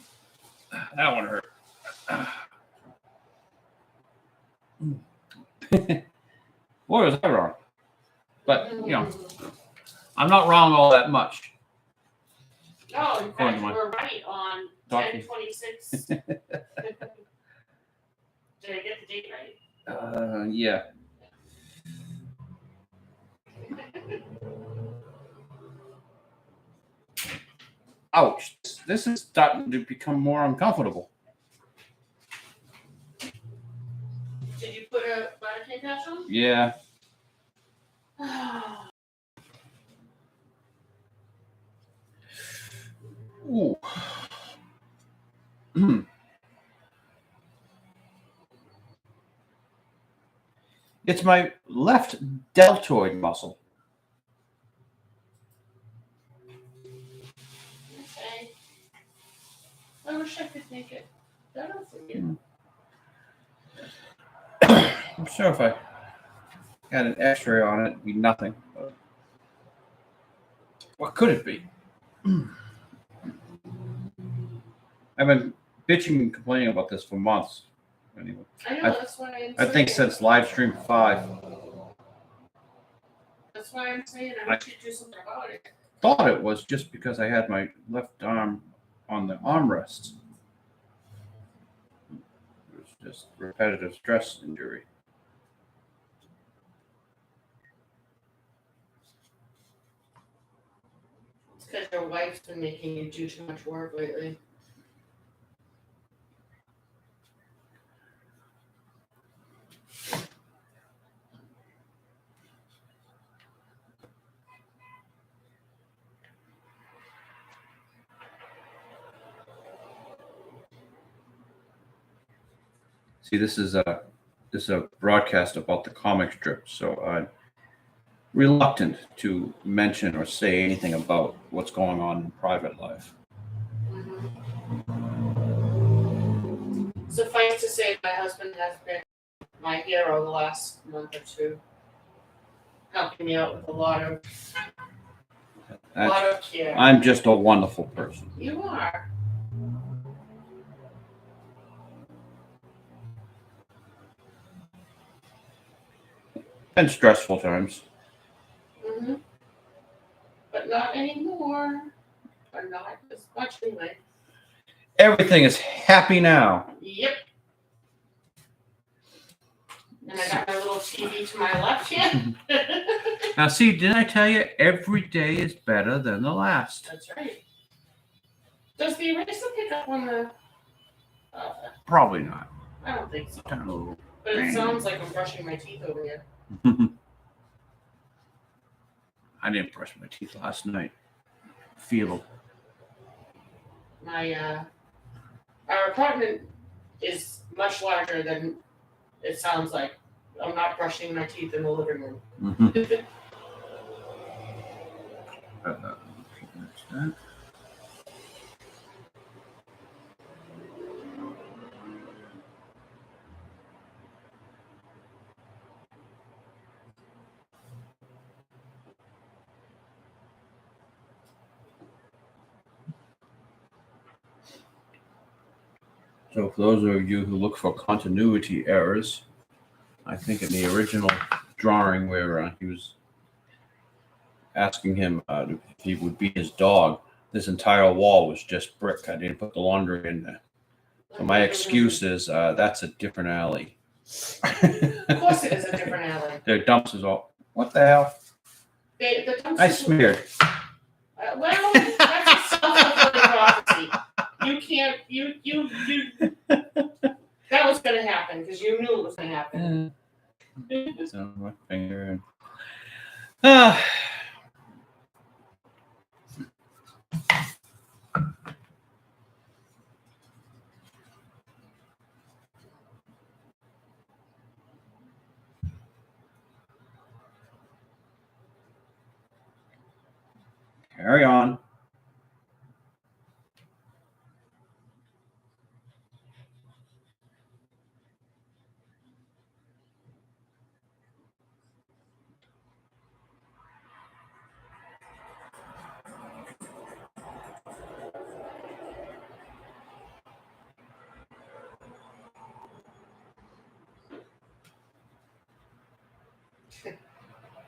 that one hurt. Boy, was I wrong. But, you know, I'm not wrong all that much. No, in fact, you were right on 10/26. Did I get the date right? Yeah. Ouch. This is starting to become more uncomfortable. Did you put a bladder patch on? Yeah. Ooh. It's my left deltoid muscle. Okay. I wish I could make it better for you. I'm sure if I had an x-ray on it, it'd be nothing. But what could it be? I've been bitching and complaining about this for months. Anyway, I know, that's why I think since Livestream 5. That's why I'm saying I should do something about it. Thought it was just because I had my left arm on the armrest. It was just repetitive stress injury. It's because your wife's been making you do too much work lately. See, this is a broadcast about the comic strip, so I'm reluctant to mention or say anything about what's going on in private life. Suffice to say, my husband has been my hero the last month or two, helping me out with a lot of care. I'm just a wonderful person. You are. And stressful times. Mm-hmm. But not anymore. Or not as much anyway. Everything is happy now. Yep. And I got my little TV to my left here. Now, see, didn't I tell you every day is better than the last? That's right. Does the eraser pick up on the... Probably not. I don't think so. Oh, But it sounds like I'm brushing my teeth over here. I didn't brush my teeth last night. Feel. Our apartment is much larger than it sounds like. I'm not brushing my teeth in the living room. So for those of you who look for continuity errors, I think in the original drawing where he was asking him if he would be his dog, this entire wall was just brick. I didn't put the laundry in there. So my excuse is that's a different alley. Of course it is a different alley. Their dumps is all. What the hell? The dumpsters. I smeared. Well, that's a self-fulfilling prophecy. You can't. You. That was going to happen because you knew it was going to happen. So my finger. And, carry on.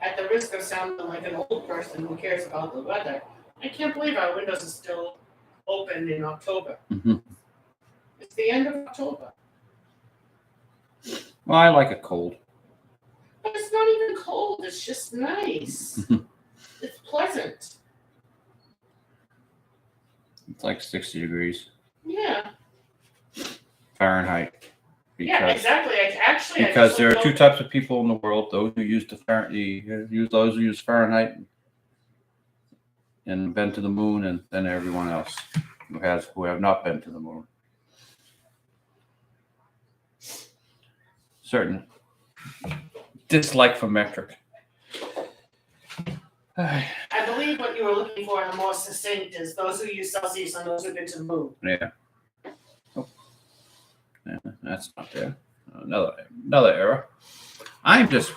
At the risk of sounding like an old person who cares about the weather, I can't believe our windows are still open in October. Mm-hmm. It's the end of October. Well, I like it cold. But it's not even cold. It's just nice. It's pleasant. It's like 60 degrees Yeah. Fahrenheit. Yeah, exactly. Because there are two types of people in the world: those who use those who use Fahrenheit and been to the moon, and then everyone else who have not been to the moon. Certain dislike for metric. I believe what you were looking for in the more succinct is those who use Celsius and those who've been to the moon. Yeah. Oh. Yeah, that's not there. Another error. I'm just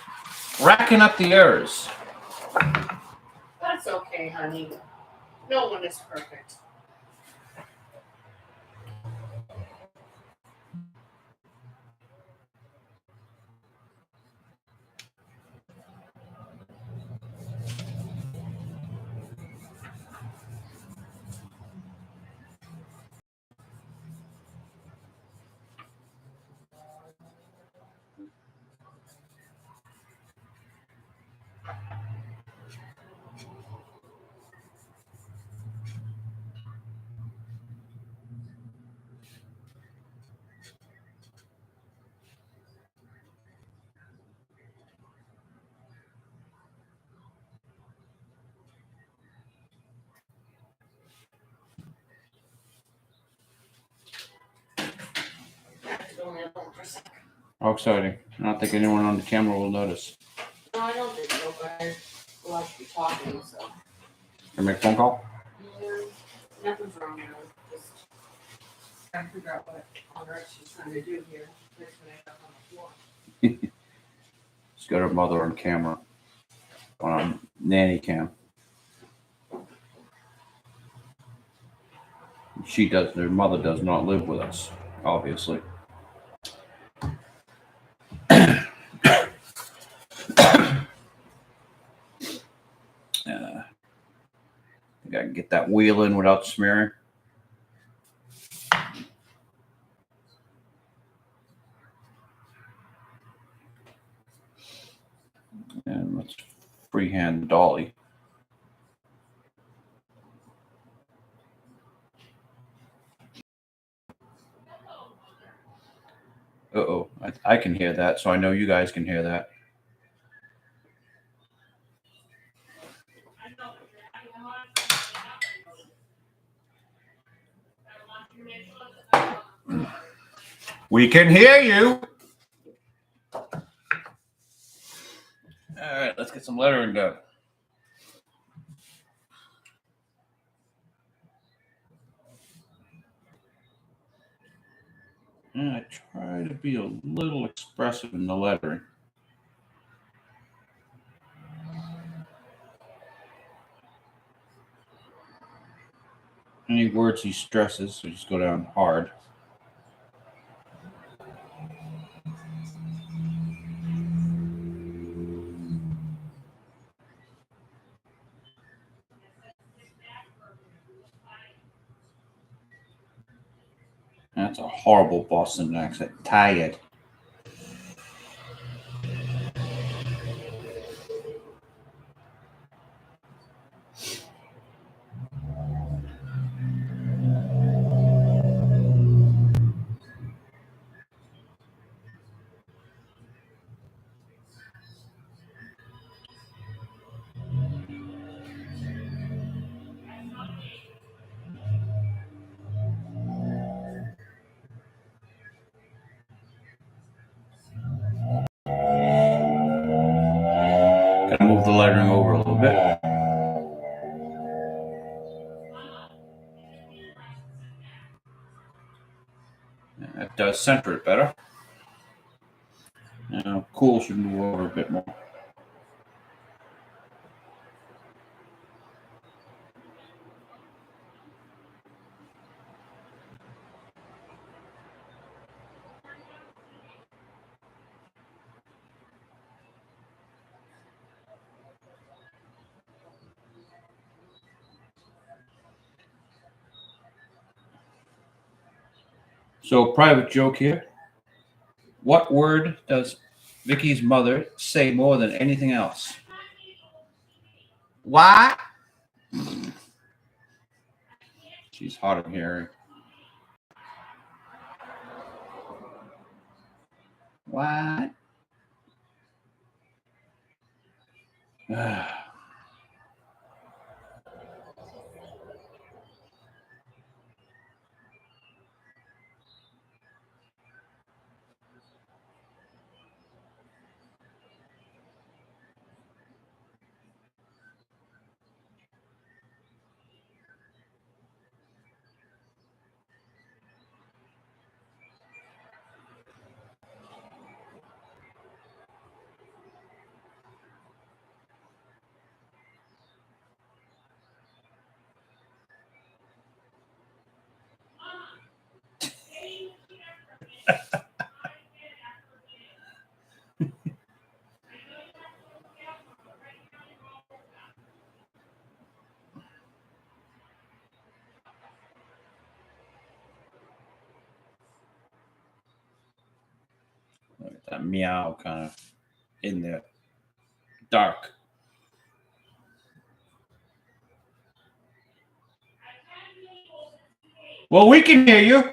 racking up the errors. That's okay, honey. No one is perfect. How exciting. I don't think anyone on the camera will notice. No, I don't think so, but we'll have to be talking, so. Can I make a phone call? Nothing's wrong now. Just trying to figure out what on earth she's trying to do here. Next when I got on the floor. She's got her mother on camera. On nanny cam. Her mother does not live with us, obviously. I think I can get that wheel in without smearing. And let's freehand dolly. Uh-oh, I can hear that, so I know you guys can hear that. We can hear you. All right, let's get some lettering done. And I try to be a little expressive in the lettering. Any words he stresses, so just go down hard. That's a horrible Boston accent. Tired. Gotta move the lettering over a little bit. That does center it better. Cool should move over a bit more. So, private joke here. What word does Vicky's mother say more than anything else? What? She's hard of hearing. What? Look at that meow kind of in there. Dark. Well, we can hear you.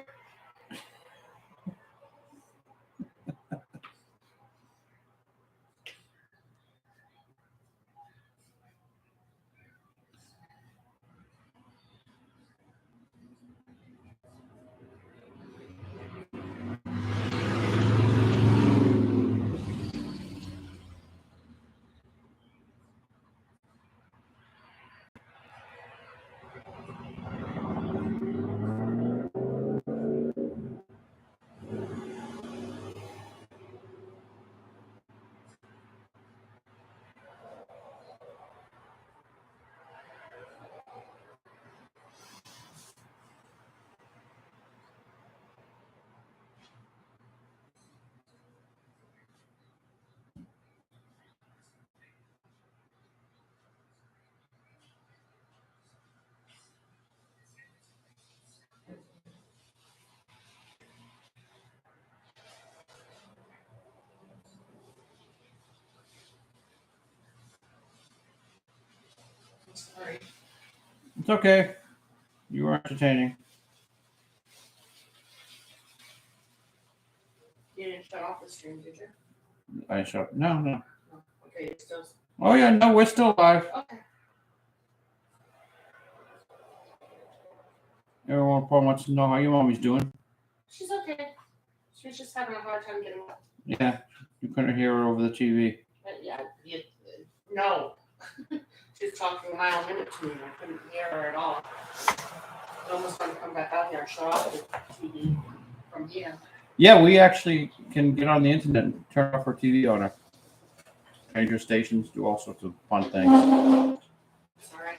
Sorry. It's okay. You were entertaining. You didn't shut off the stream, did you? I shut. No. No. Okay, it's still. Oh yeah, no, we're still live. Okay. Everyone probably wants to know how your mommy's doing. She's okay. She's just having a hard time getting up. Yeah, you couldn't hear her over the TV. No. She's talking a mile a minute to me. I couldn't hear her at all. I almost want to come back out here and show off the TV from here. Yeah, we actually can get on the internet and turn off our TV on her. Change her stations, do all sorts of fun things. Sorry.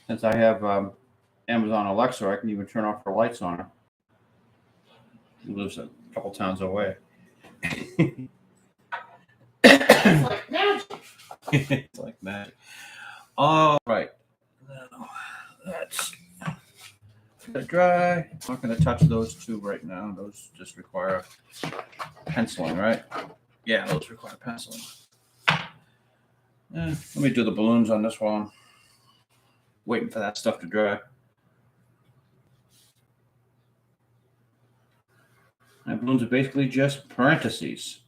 Since I have Amazon Alexa, I can even turn off her lights on her. She lives a couple towns away. It's like magic. It's like magic. All right. Now, that's that dry. I'm not going to touch those two right now. Those just require penciling, right? Yeah, those require penciling. Let me do the balloons on this one. Waiting for that stuff to dry. And balloons are basically just parentheses.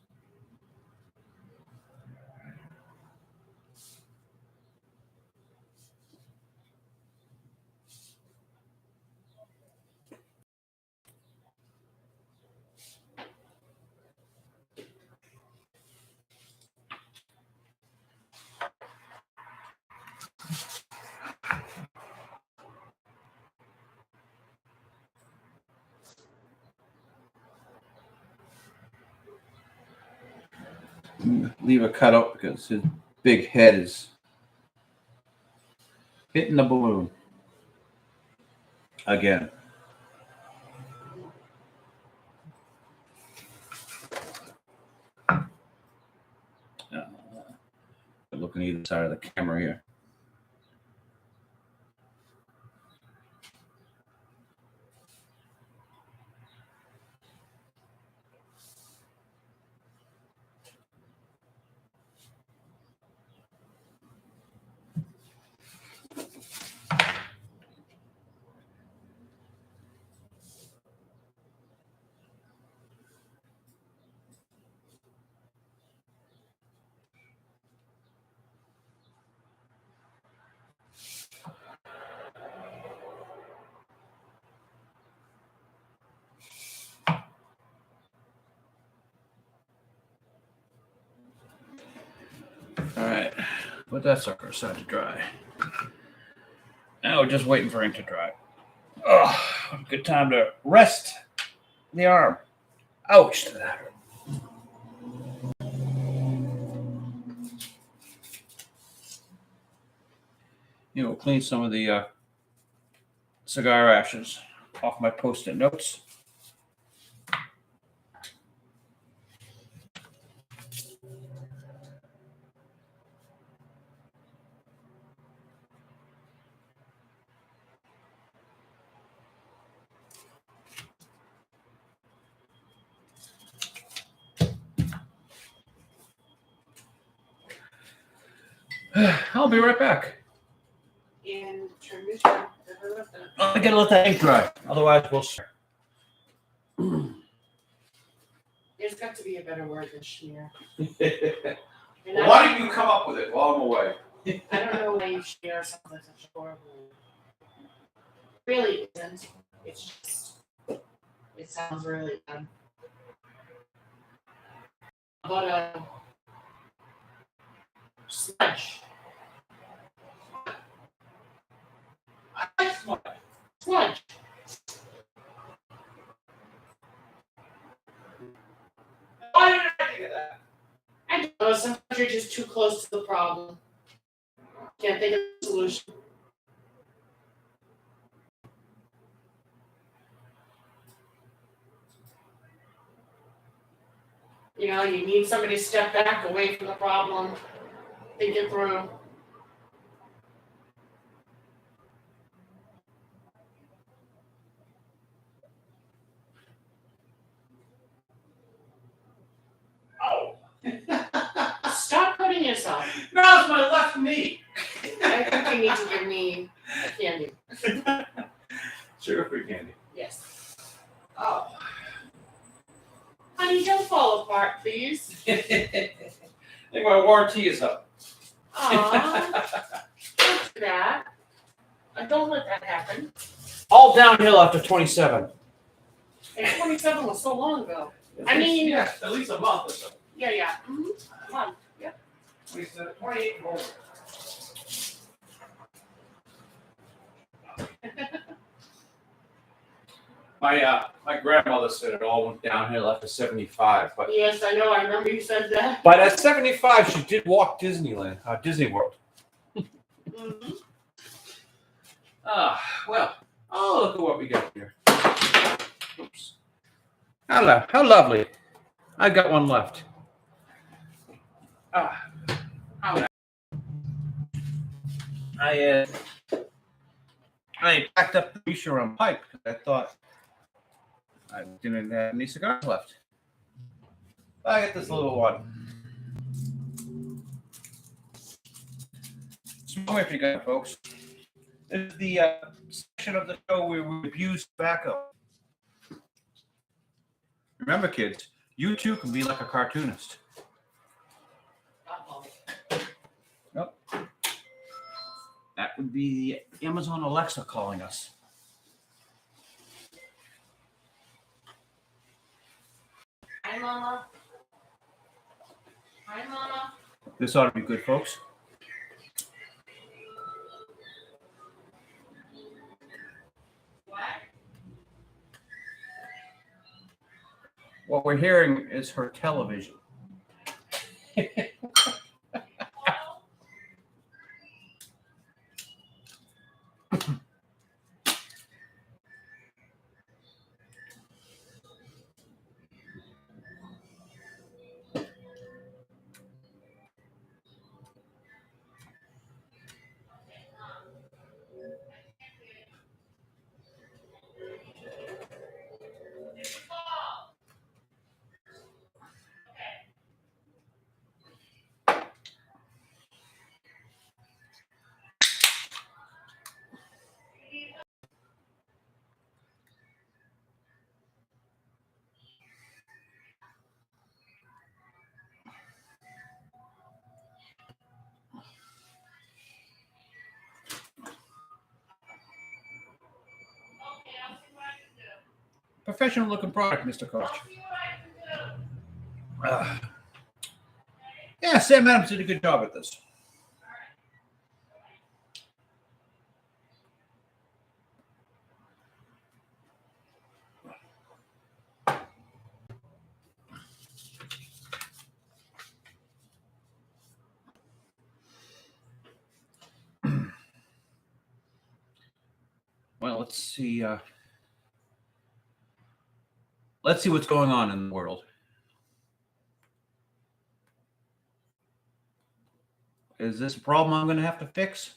Leave a cutout because his big head is hitting the balloon again. Looking either side of the camera here. All right, put that sucker aside to dry. Now we're just waiting for ink to dry. Oh, good time to rest the arm. Ouch, that hurt. You know, clean some of the cigar ashes off my Post-it notes. I'll be right back. And turn your turn. I'm gonna let that ink dry. Otherwise, we'll start. There's got to be a better word than smear. Well, why don't you come up with it while I'm away? I don't know why you share something such a horrible word. Really isn't. It's just, it sounds really bad. But sludge. I like smudge. Sludge. Why did I think of that? I don't know. Sometimes you're just too close to the problem. Can't think of a solution. You know, you need somebody to step back away from the problem, think it through. Oh. Stop hurting yourself. No, it's my left knee. I think you need to give me a candy. Sugar-free candy. Yes. Oh. Honey, don't fall apart, please. I think my warranty is up. Aw. Don't do that. Don't let that happen. All downhill after 27. And 27 was so long ago. I mean, yeah, at least a month or so. Yeah. Mm-hmm. Come on. Yep. 28 more. My grandmother said it all went downhill after 75, but Yes, I know. I remember you said that. at 75 she did walk Disneyland, Disney World. Mm-hmm. Well, look at what we got here. Oops. How lovely. I got one left. I packed up the Michigan pipe because I thought I didn't have any cigars left. I got this little one. Smoke if you got, folks. This is the section of the show where we abuse tobacco. Remember, kids, you too can be like a cartoonist. Yep. That would be the Amazon Alexa calling us. Hi, Mama. Hi, Mama. This ought to be good, folks. What? What we're hearing is her television. Professional looking product, Mr. Koch. Yeah, Sam Adams did a good job at this. Well, let's see. Let's see what's going on in the world. Is this a problem I'm going to have to fix?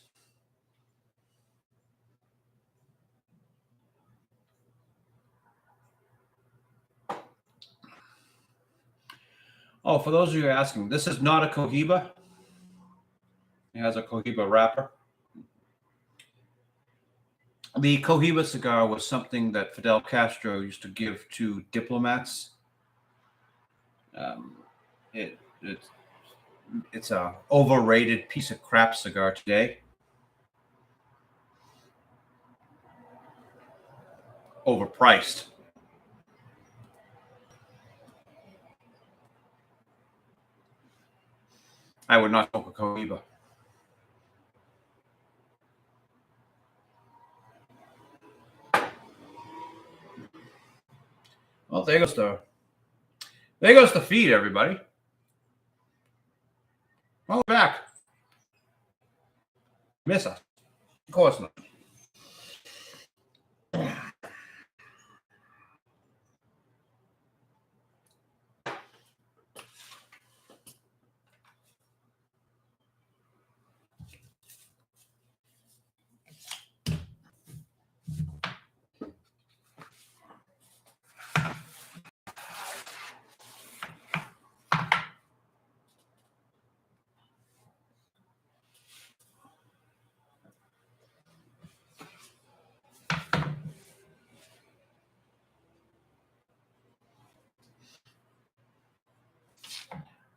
Oh, for those of you asking, this is not a Cohiba. It has a Cohiba wrapper. The Cohiba cigar was something that Fidel Castro used to give to diplomats. It's a overrated piece of crap cigar today. Overpriced. I would not smoke a Cohiba. Well, there goes the feed, everybody. Well, we're back. Miss us. Of course not.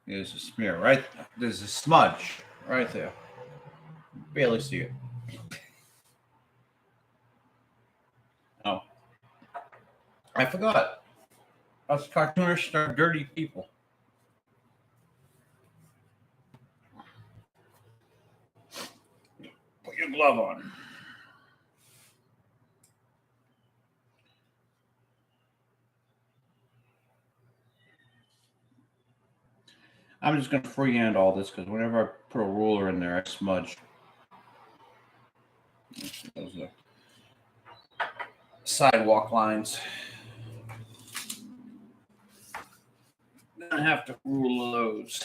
There's a smear, right? There's a smudge right there. Barely see it. Oh. I forgot. Us cartoonists are dirty people. Put your glove on. I'm just going to freehand all this because whenever I put a ruler in there, I smudge. Those are sidewalk lines. I have to rule those.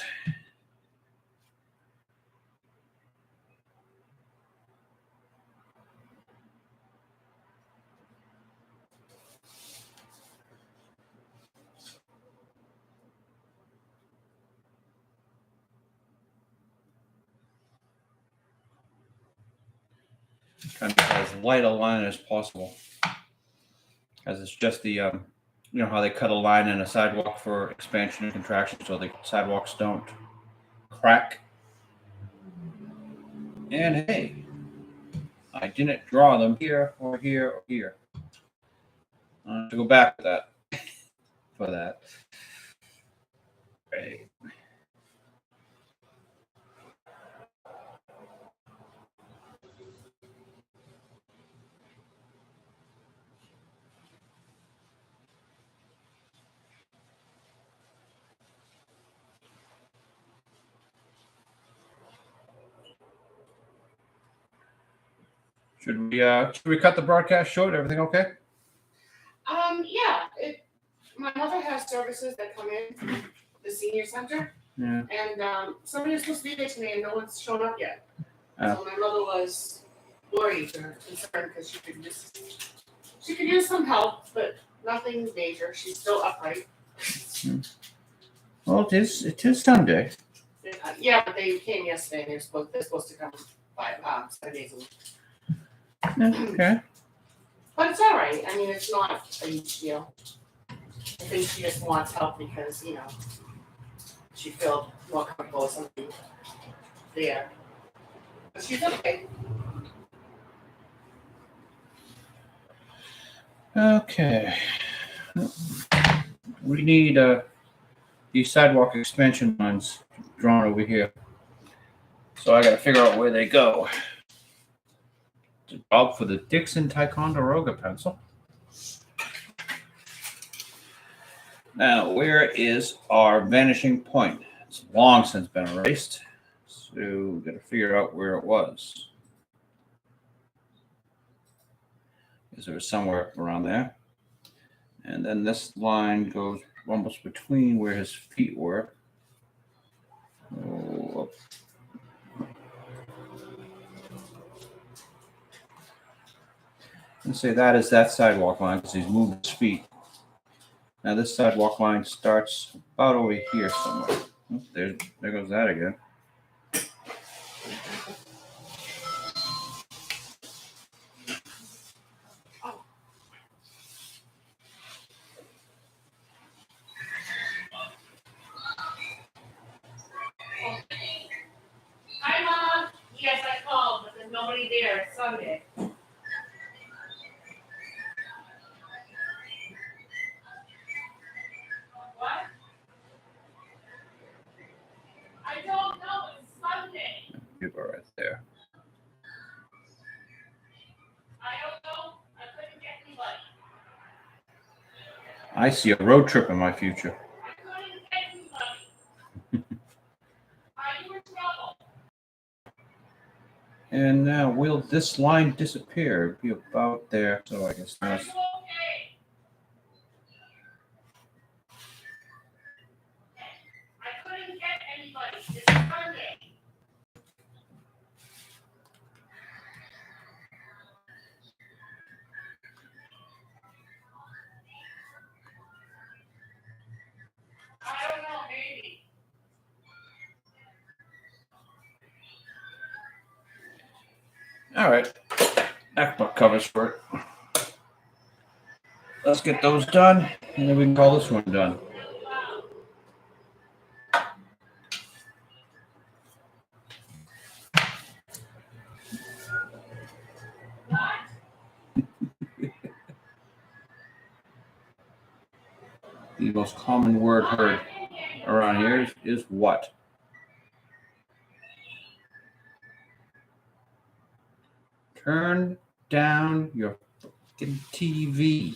Trying to get as light a line as possible. As it's just the, you know how they cut a line in a sidewalk for expansion and contraction so the sidewalks don't crack. And hey, I didn't draw them here or here or here. I have to go back to that for that. Right. Should we cut the broadcast short? Everything okay? Yeah. My mother has services that come in from the senior center. Yeah. And somebody was supposed to be there today and no one's shown up yet. Oh. So my mother was worried or concerned because she could use some help, but nothing major. She's still upright. Well, it is Sunday. Yeah, but they came yesterday and they're supposed to come 7 days a week. Okay. But it's all right. I mean, it's not a huge deal. I think she just wants help because, she feels more comfortable with something there. But she's okay. Okay. We need these sidewalk expansion lines drawn over here. So I got to figure out where they go. It's a job for the Dixon Ticonderoga pencil. Now, where is our vanishing point? It's long since been erased. So we got to figure out where it was. Is there somewhere around there? And then this line goes almost between where his feet were. Oh, and say that is that sidewalk line because he's moving his feet. Now this sidewalk line starts about over here somewhere. Oh, there goes that again. Hi, Mom. Yes, I called, but there's nobody there. It's Sunday. What? I don't know. It's Sunday. People are right there. I don't know. I couldn't get anybody. I see a road trip in my future. I couldn't get anybody. Are you in trouble? And now will this line disappear? Be about there. So I guess Are that's you okay? I couldn't get anybody. It's Sunday. I don't know, maybe. all right. That about covers for it. Let's get those done, and then we can call this one done. The most common word heard around here is what? Turn down your fucking TV.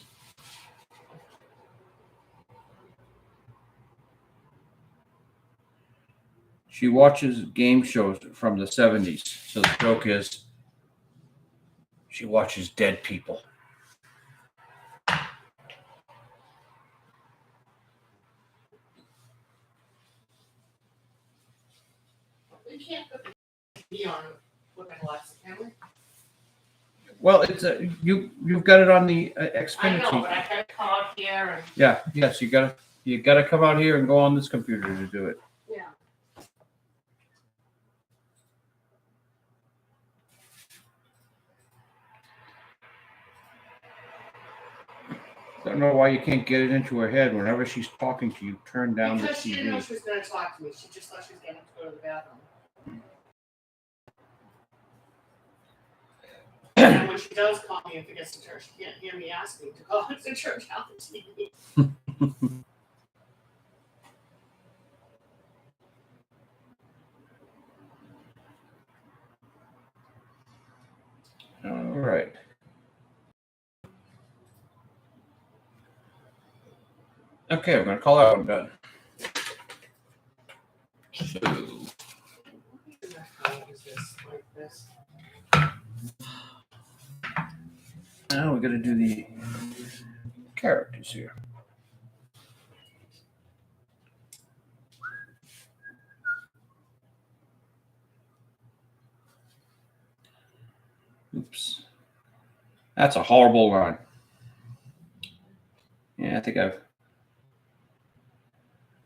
She watches game shows from the 70s. So the joke is she watches dead people. We can't put the TV on with Alexa, can we? Well, it's you've got it on the Xfinity. I know, but I gotta come out here and. Yeah, yes, you gotta come out here and go on this computer to do it. Yeah. Don't know why you can't get it into her head whenever she's talking to you, turn down Because the she didn't know TV. she was going to talk to me. She just thought she was getting to go to the bathroom. And when she does call me and forgets to turn, she can't hear me asking to call her to turn down the TV. All right. Okay, we're going to call that one done. So, How is this like this? now we're going to do the characters here. Oops. That's a horrible line. Yeah, I think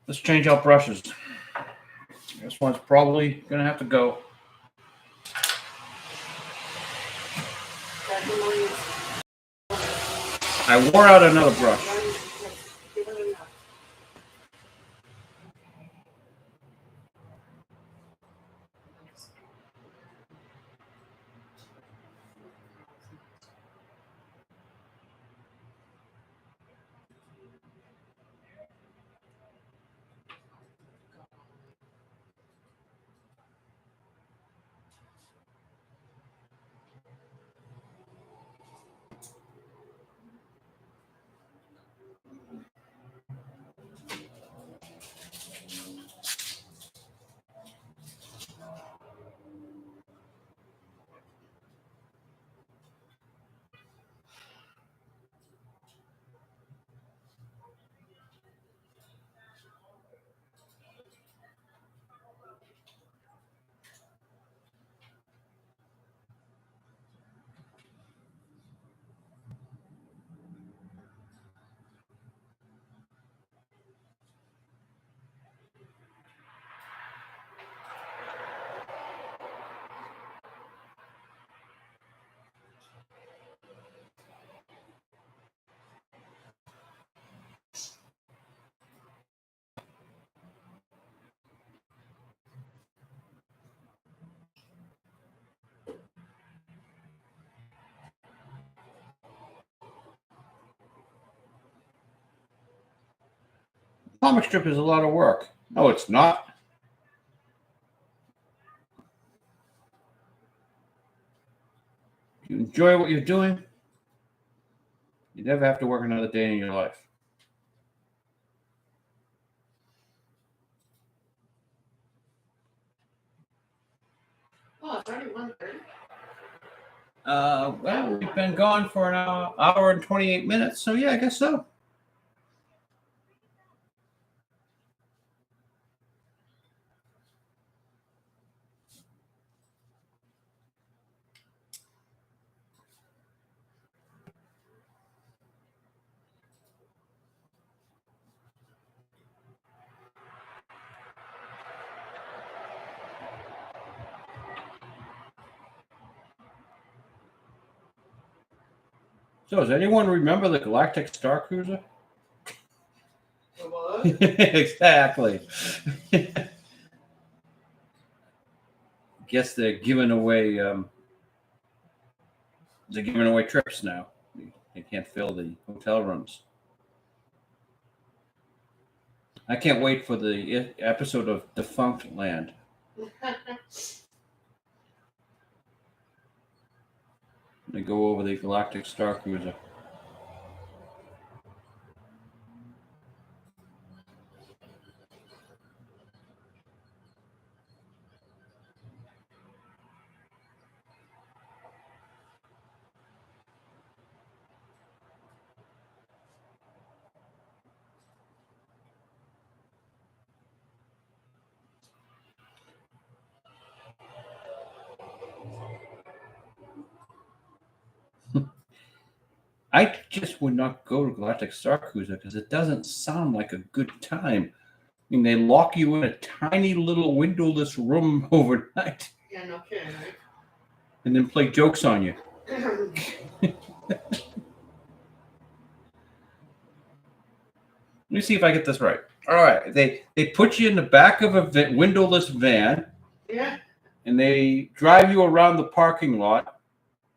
let's change out brushes. This one's probably going to have to go. I wore out another brush. Comic strip is a lot of work. No, it's not. If you enjoy what you're doing, you never have to work another day in your life. Oh, it's already 1:30. Well, we've been gone for an hour and 28 minutes, so yeah, I guess so. So, does anyone remember the Galactic Star Cruiser? What? Exactly. Guess they're giving away trips now. They can't fill the hotel rooms. I can't wait for the episode of Defunct Land. They go over the Galactic Star Cruiser. I just would not go to Galactic Star Cruiser because it doesn't sound like a good time. I mean, they lock you in a tiny little windowless room overnight Yeah, no kidding, right? and then play jokes on you. Let me see if I get this right. All right, they put you in the back of a windowless van. Yeah. And they drive you around the parking lot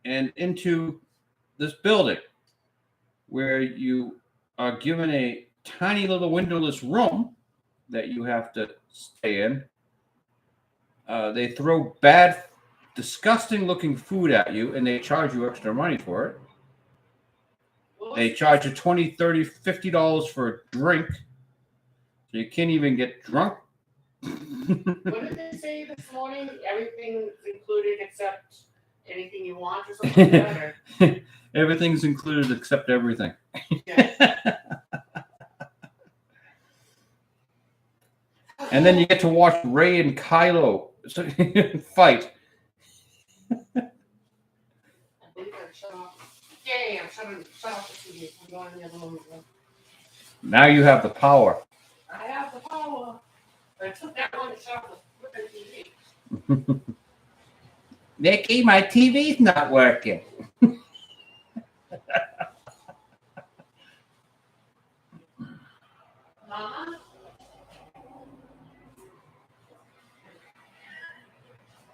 and into this building where you are given a tiny little windowless room that you have to stay in. They throw bad, disgusting looking food at you and they charge you extra money for it. They charge you $20, $30, $50 for a drink. So you can't even get drunk. What did they say this morning? Everything's included except anything you want or something like that? Or? Everything's included except everything. Yeah. And then you get to watch Rey and Kylo fight. I believe I shut off. Yay, I'm shut off the TV. I'm going in the other room. Now you have the power. I have the power. I took that one to shut off the flipping TV. Nikki, my TV's not working. Mama?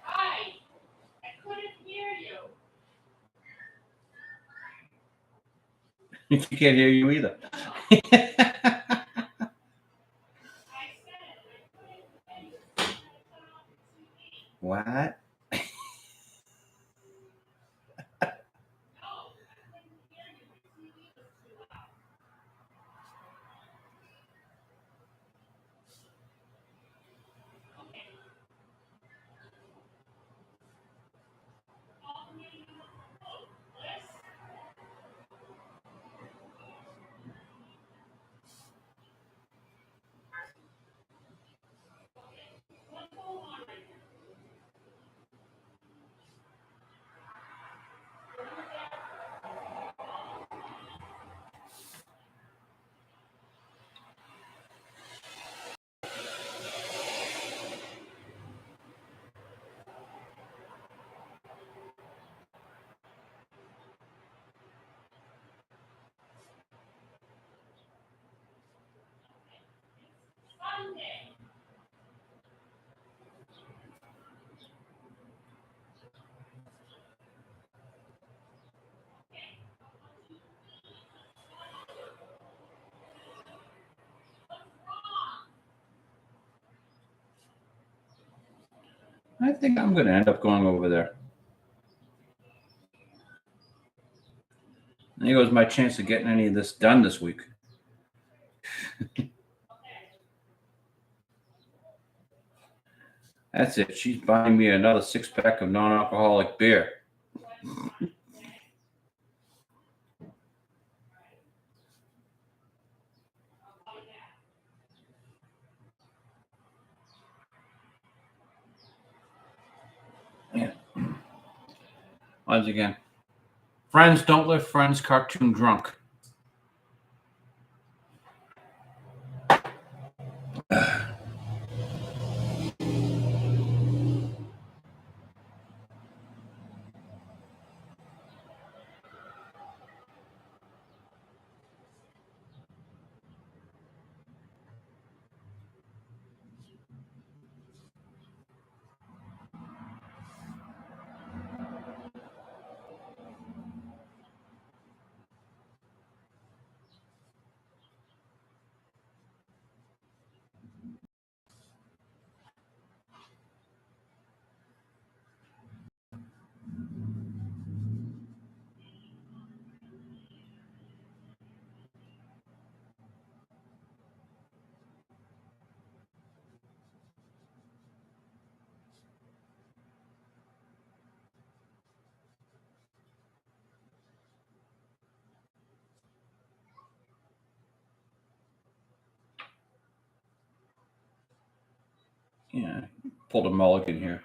Hi. I couldn't hear you. She can't hear you either. What? I think I'm going to end up going over there. There goes my chance of getting any of this done this week. That's it. She's buying me another 6-pack of non-alcoholic beer. Yeah. Once again, friends don't live friends cartoon drunk. Yeah, pulled a mulligan here.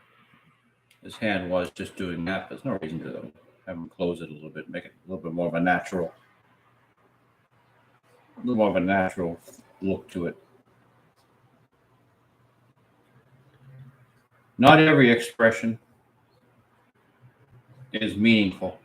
His hand was just doing that. There's no reason to have him close it a little bit, make it a little bit more of a natural look to it. Not every expression is meaningful.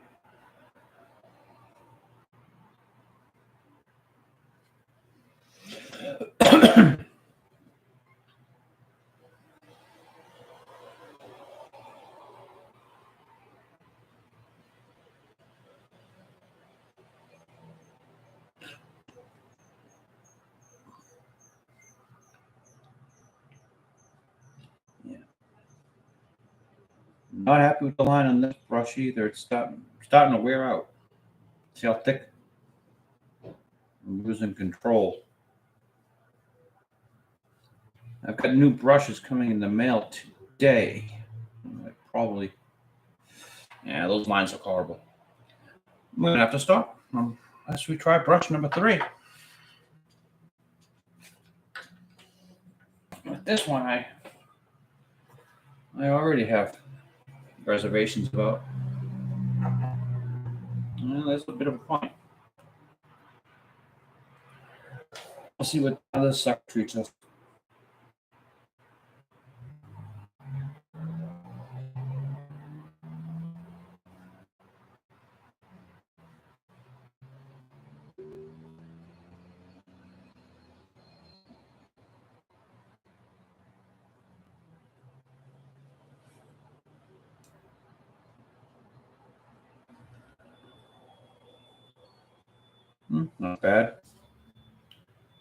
Not happy with the line on this brush either. It's starting to wear out. See how thick? I'm losing control. I've got new brushes coming in the mail today. Probably. Yeah, those lines are horrible. We're gonna have to stop unless we try brush number 3. With this one, I already have reservations about. Well, that's a bit of a point. We'll see what other sucker treats us. Not bad.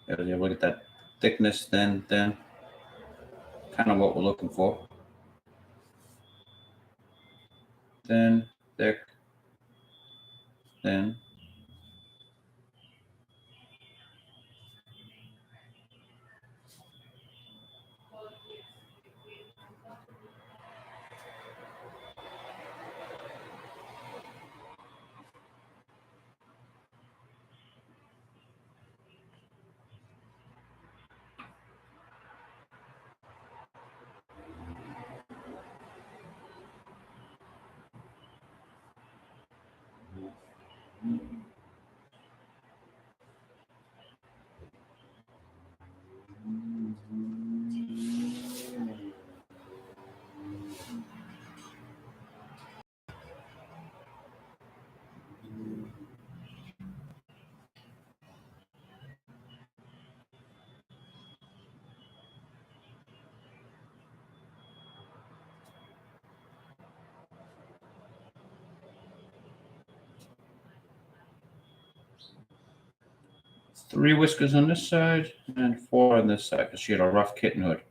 Yeah, look at that thickness, then kind of what we're looking for. Thin, thick, thin. Three whiskers on this side and 4 on this side because she had a rough kittenhood.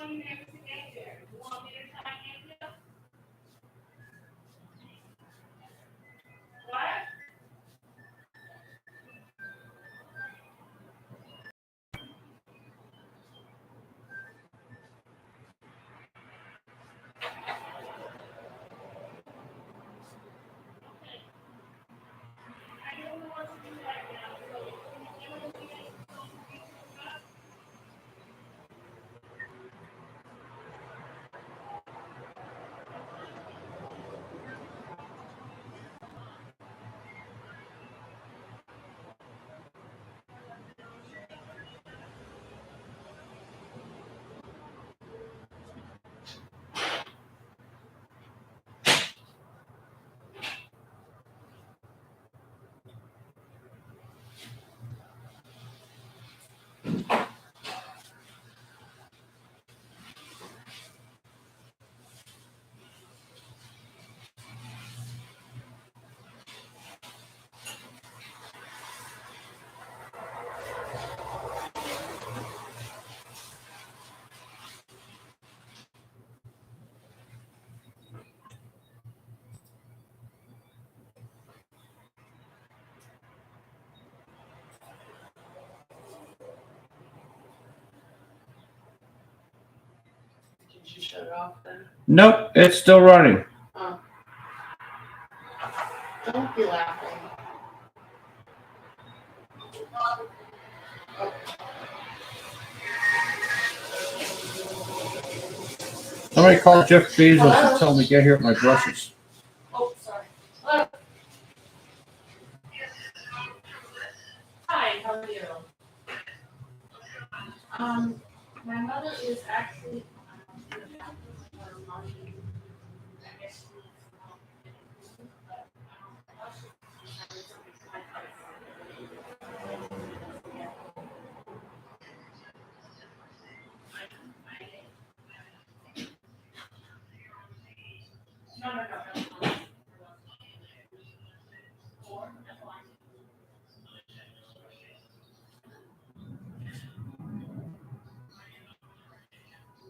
Did you shut it off then? Nope, it's still running. Oh. Don't be laughing. Somebody call Jeff Bezos and tell him to get here with my brushes. Oh, sorry. Hello. Hi, how are you? My mother is actually in the bathroom with her mommy. I guess she needs some help. But I'll show you.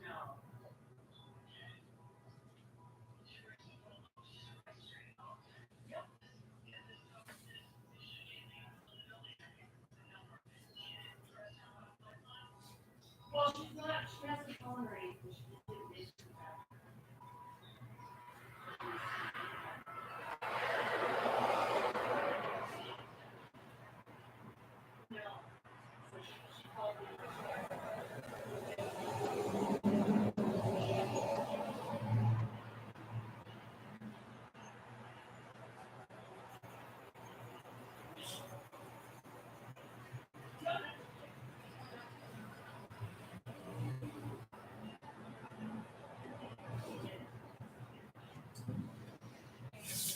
No. Well, she's not, she hasn't phone or anything. She just didn't make it back. No. So she called me.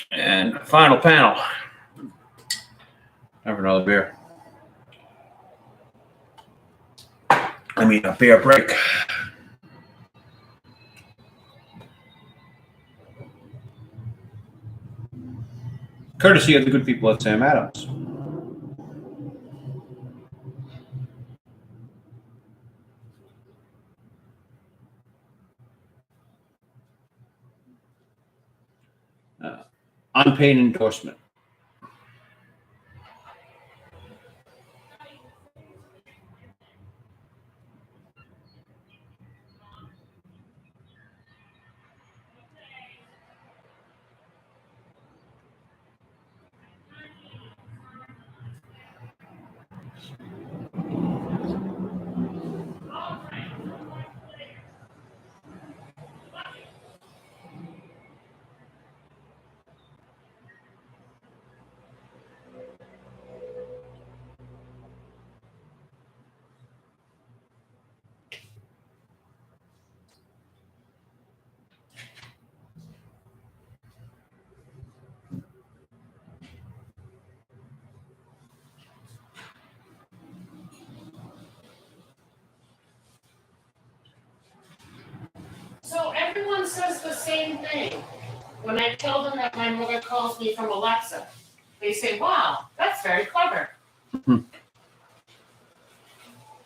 And final panel. Have another beer. I mean, a beer break. Courtesy of the good people at Sam Adams. Unpaid endorsement. So everyone says the same thing. When I tell them that my mother calls me from Alexa, they say, wow, that's very clever.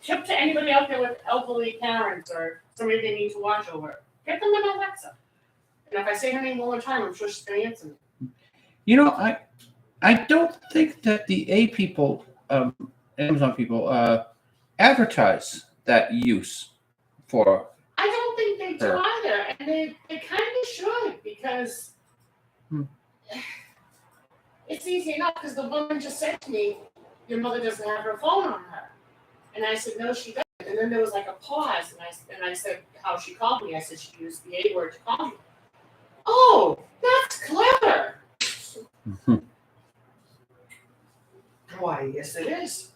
Tip to anybody out there with elderly parents or somebody they need to watch over, get them an Alexa. And if I say her name one more time, I'm sure she's going to answer me. You know, I don't think that the people, Amazon people, advertise that use for. I don't think they do Sure. either, and they kind of should, because it's easy enough, because the woman just said to me, your mother doesn't have her phone on her. And I said, no, she doesn't. And then there was like a pause, and I said how she called me. I said she used the A word to call me. Oh, that's clever. Why, yes it is.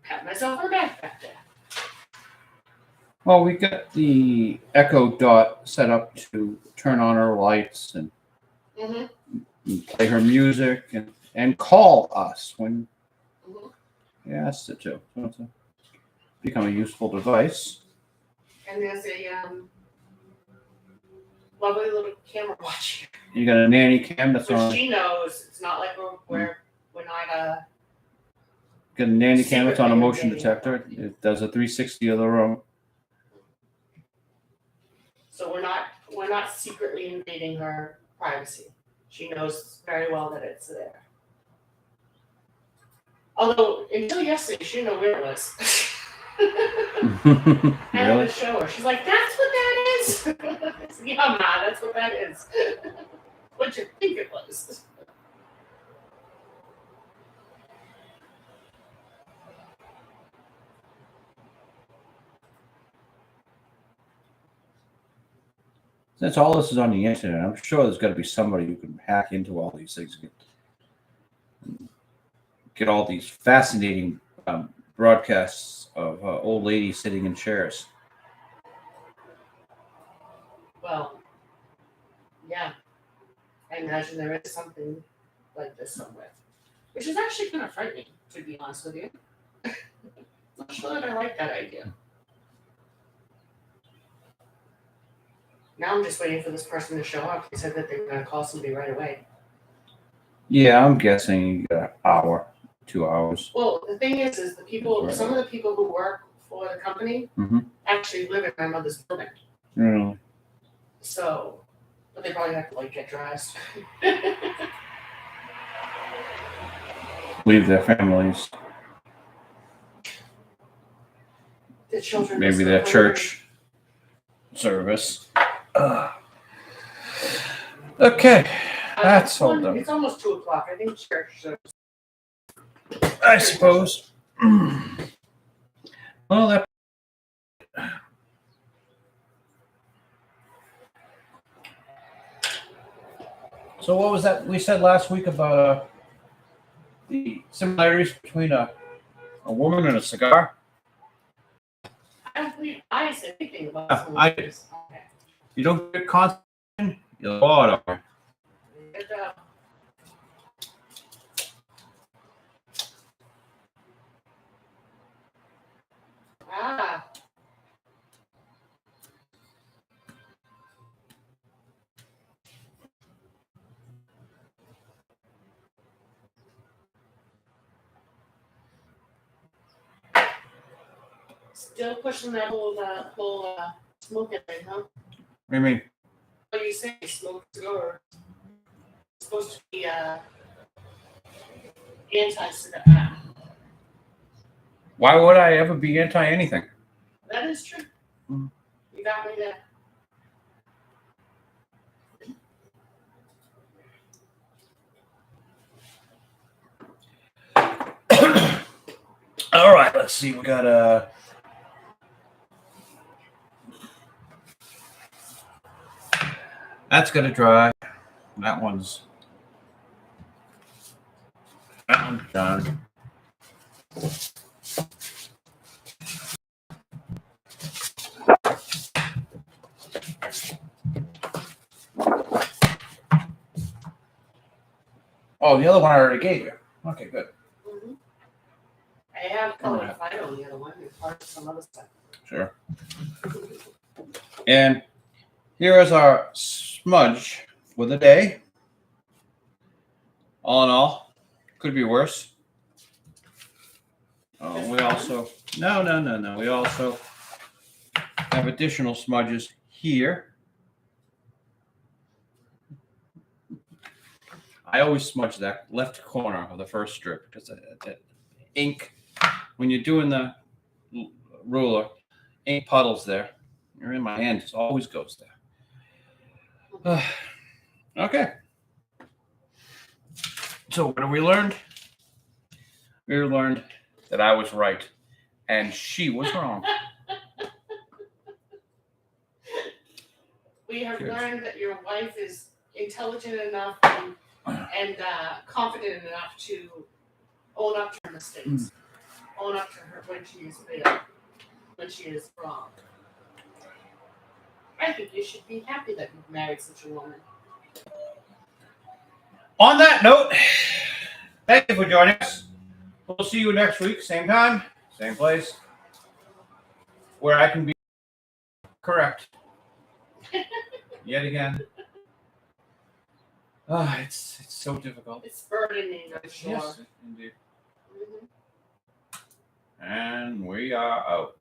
Pat myself on the back there. Well, we got the Echo Dot set up to turn on her lights and play her music and call us when he asks it to. So it's become a useful device. And there's a lovely little camera watching. You got a nanny cam that's Which on. she knows it's not like we're not Got a nanny cam that's on a motion Secretly detector. It does a 360 of the room. so we're not secretly invading her privacy. She knows very well that it's there. Although until yesterday she didn't know where it was. I had Really? to show her. She's like, that's what that is. I said, yeah, Ma, that's what that is. What you think it was. Since all this is on the internet, I'm sure there's got to be somebody who can hack into all these things, get all these fascinating broadcasts of old ladies sitting in chairs. Well, yeah. I imagine there is something like this somewhere. Which is actually kind of frightening, to be honest with you. Not sure that I like that idea. Now I'm just waiting for this person to show up. They said that they were going to call somebody right away. Yeah, I'm guessing you got an hour, 2 hours. Well, the thing is the people, some of the people who work for the company actually live in my mother's building. Really? So, but they probably have to like get dressed. Leave their families. The children. Maybe their church service. Okay, that's all done. It's almost 2:00. I think church service. I suppose. Well, that. So what was that we said last week about the similarities between a woman and a cigar? I don't believe I said anything about Yeah, some I of did. this. Okay. You don't get constant, you'll fall out of her. Good job. Ah. Still pushing that whole smoking thing, huh? What do you mean? What do you say? Smoke cigar. It's supposed to be anti-cigar. Why would I ever be anti anything? That is true. You got me there. All right, let's see. We got that's gonna dry. That one's done. Oh, the other one I already gave you. Okay, good. I have colored Phydeaux on the other one. It's part of some other stuff. Sure. And here is our smudge for the day. All in all, could be worse. We also we also I have additional smudges here. I always smudge that left corner of the first strip because that ink, when you're doing the ruler, ink puddles there. You're in my hand, it always goes there. Okay. So what have we learned? We learned that I was right and she was wrong. We have Cheers. learned that your wife is intelligent enough and confident enough to own up to her mistakes, own up to her when she is failed, when she is wrong. I think you should be happy that you've married such a woman. On that note, thank you for joining us. We'll see you next week, same time, same place, where I can be correct. Yet again. It's so difficult. It's burdening, I'm sure. Yes, indeed. Mm-hmm. And we are out.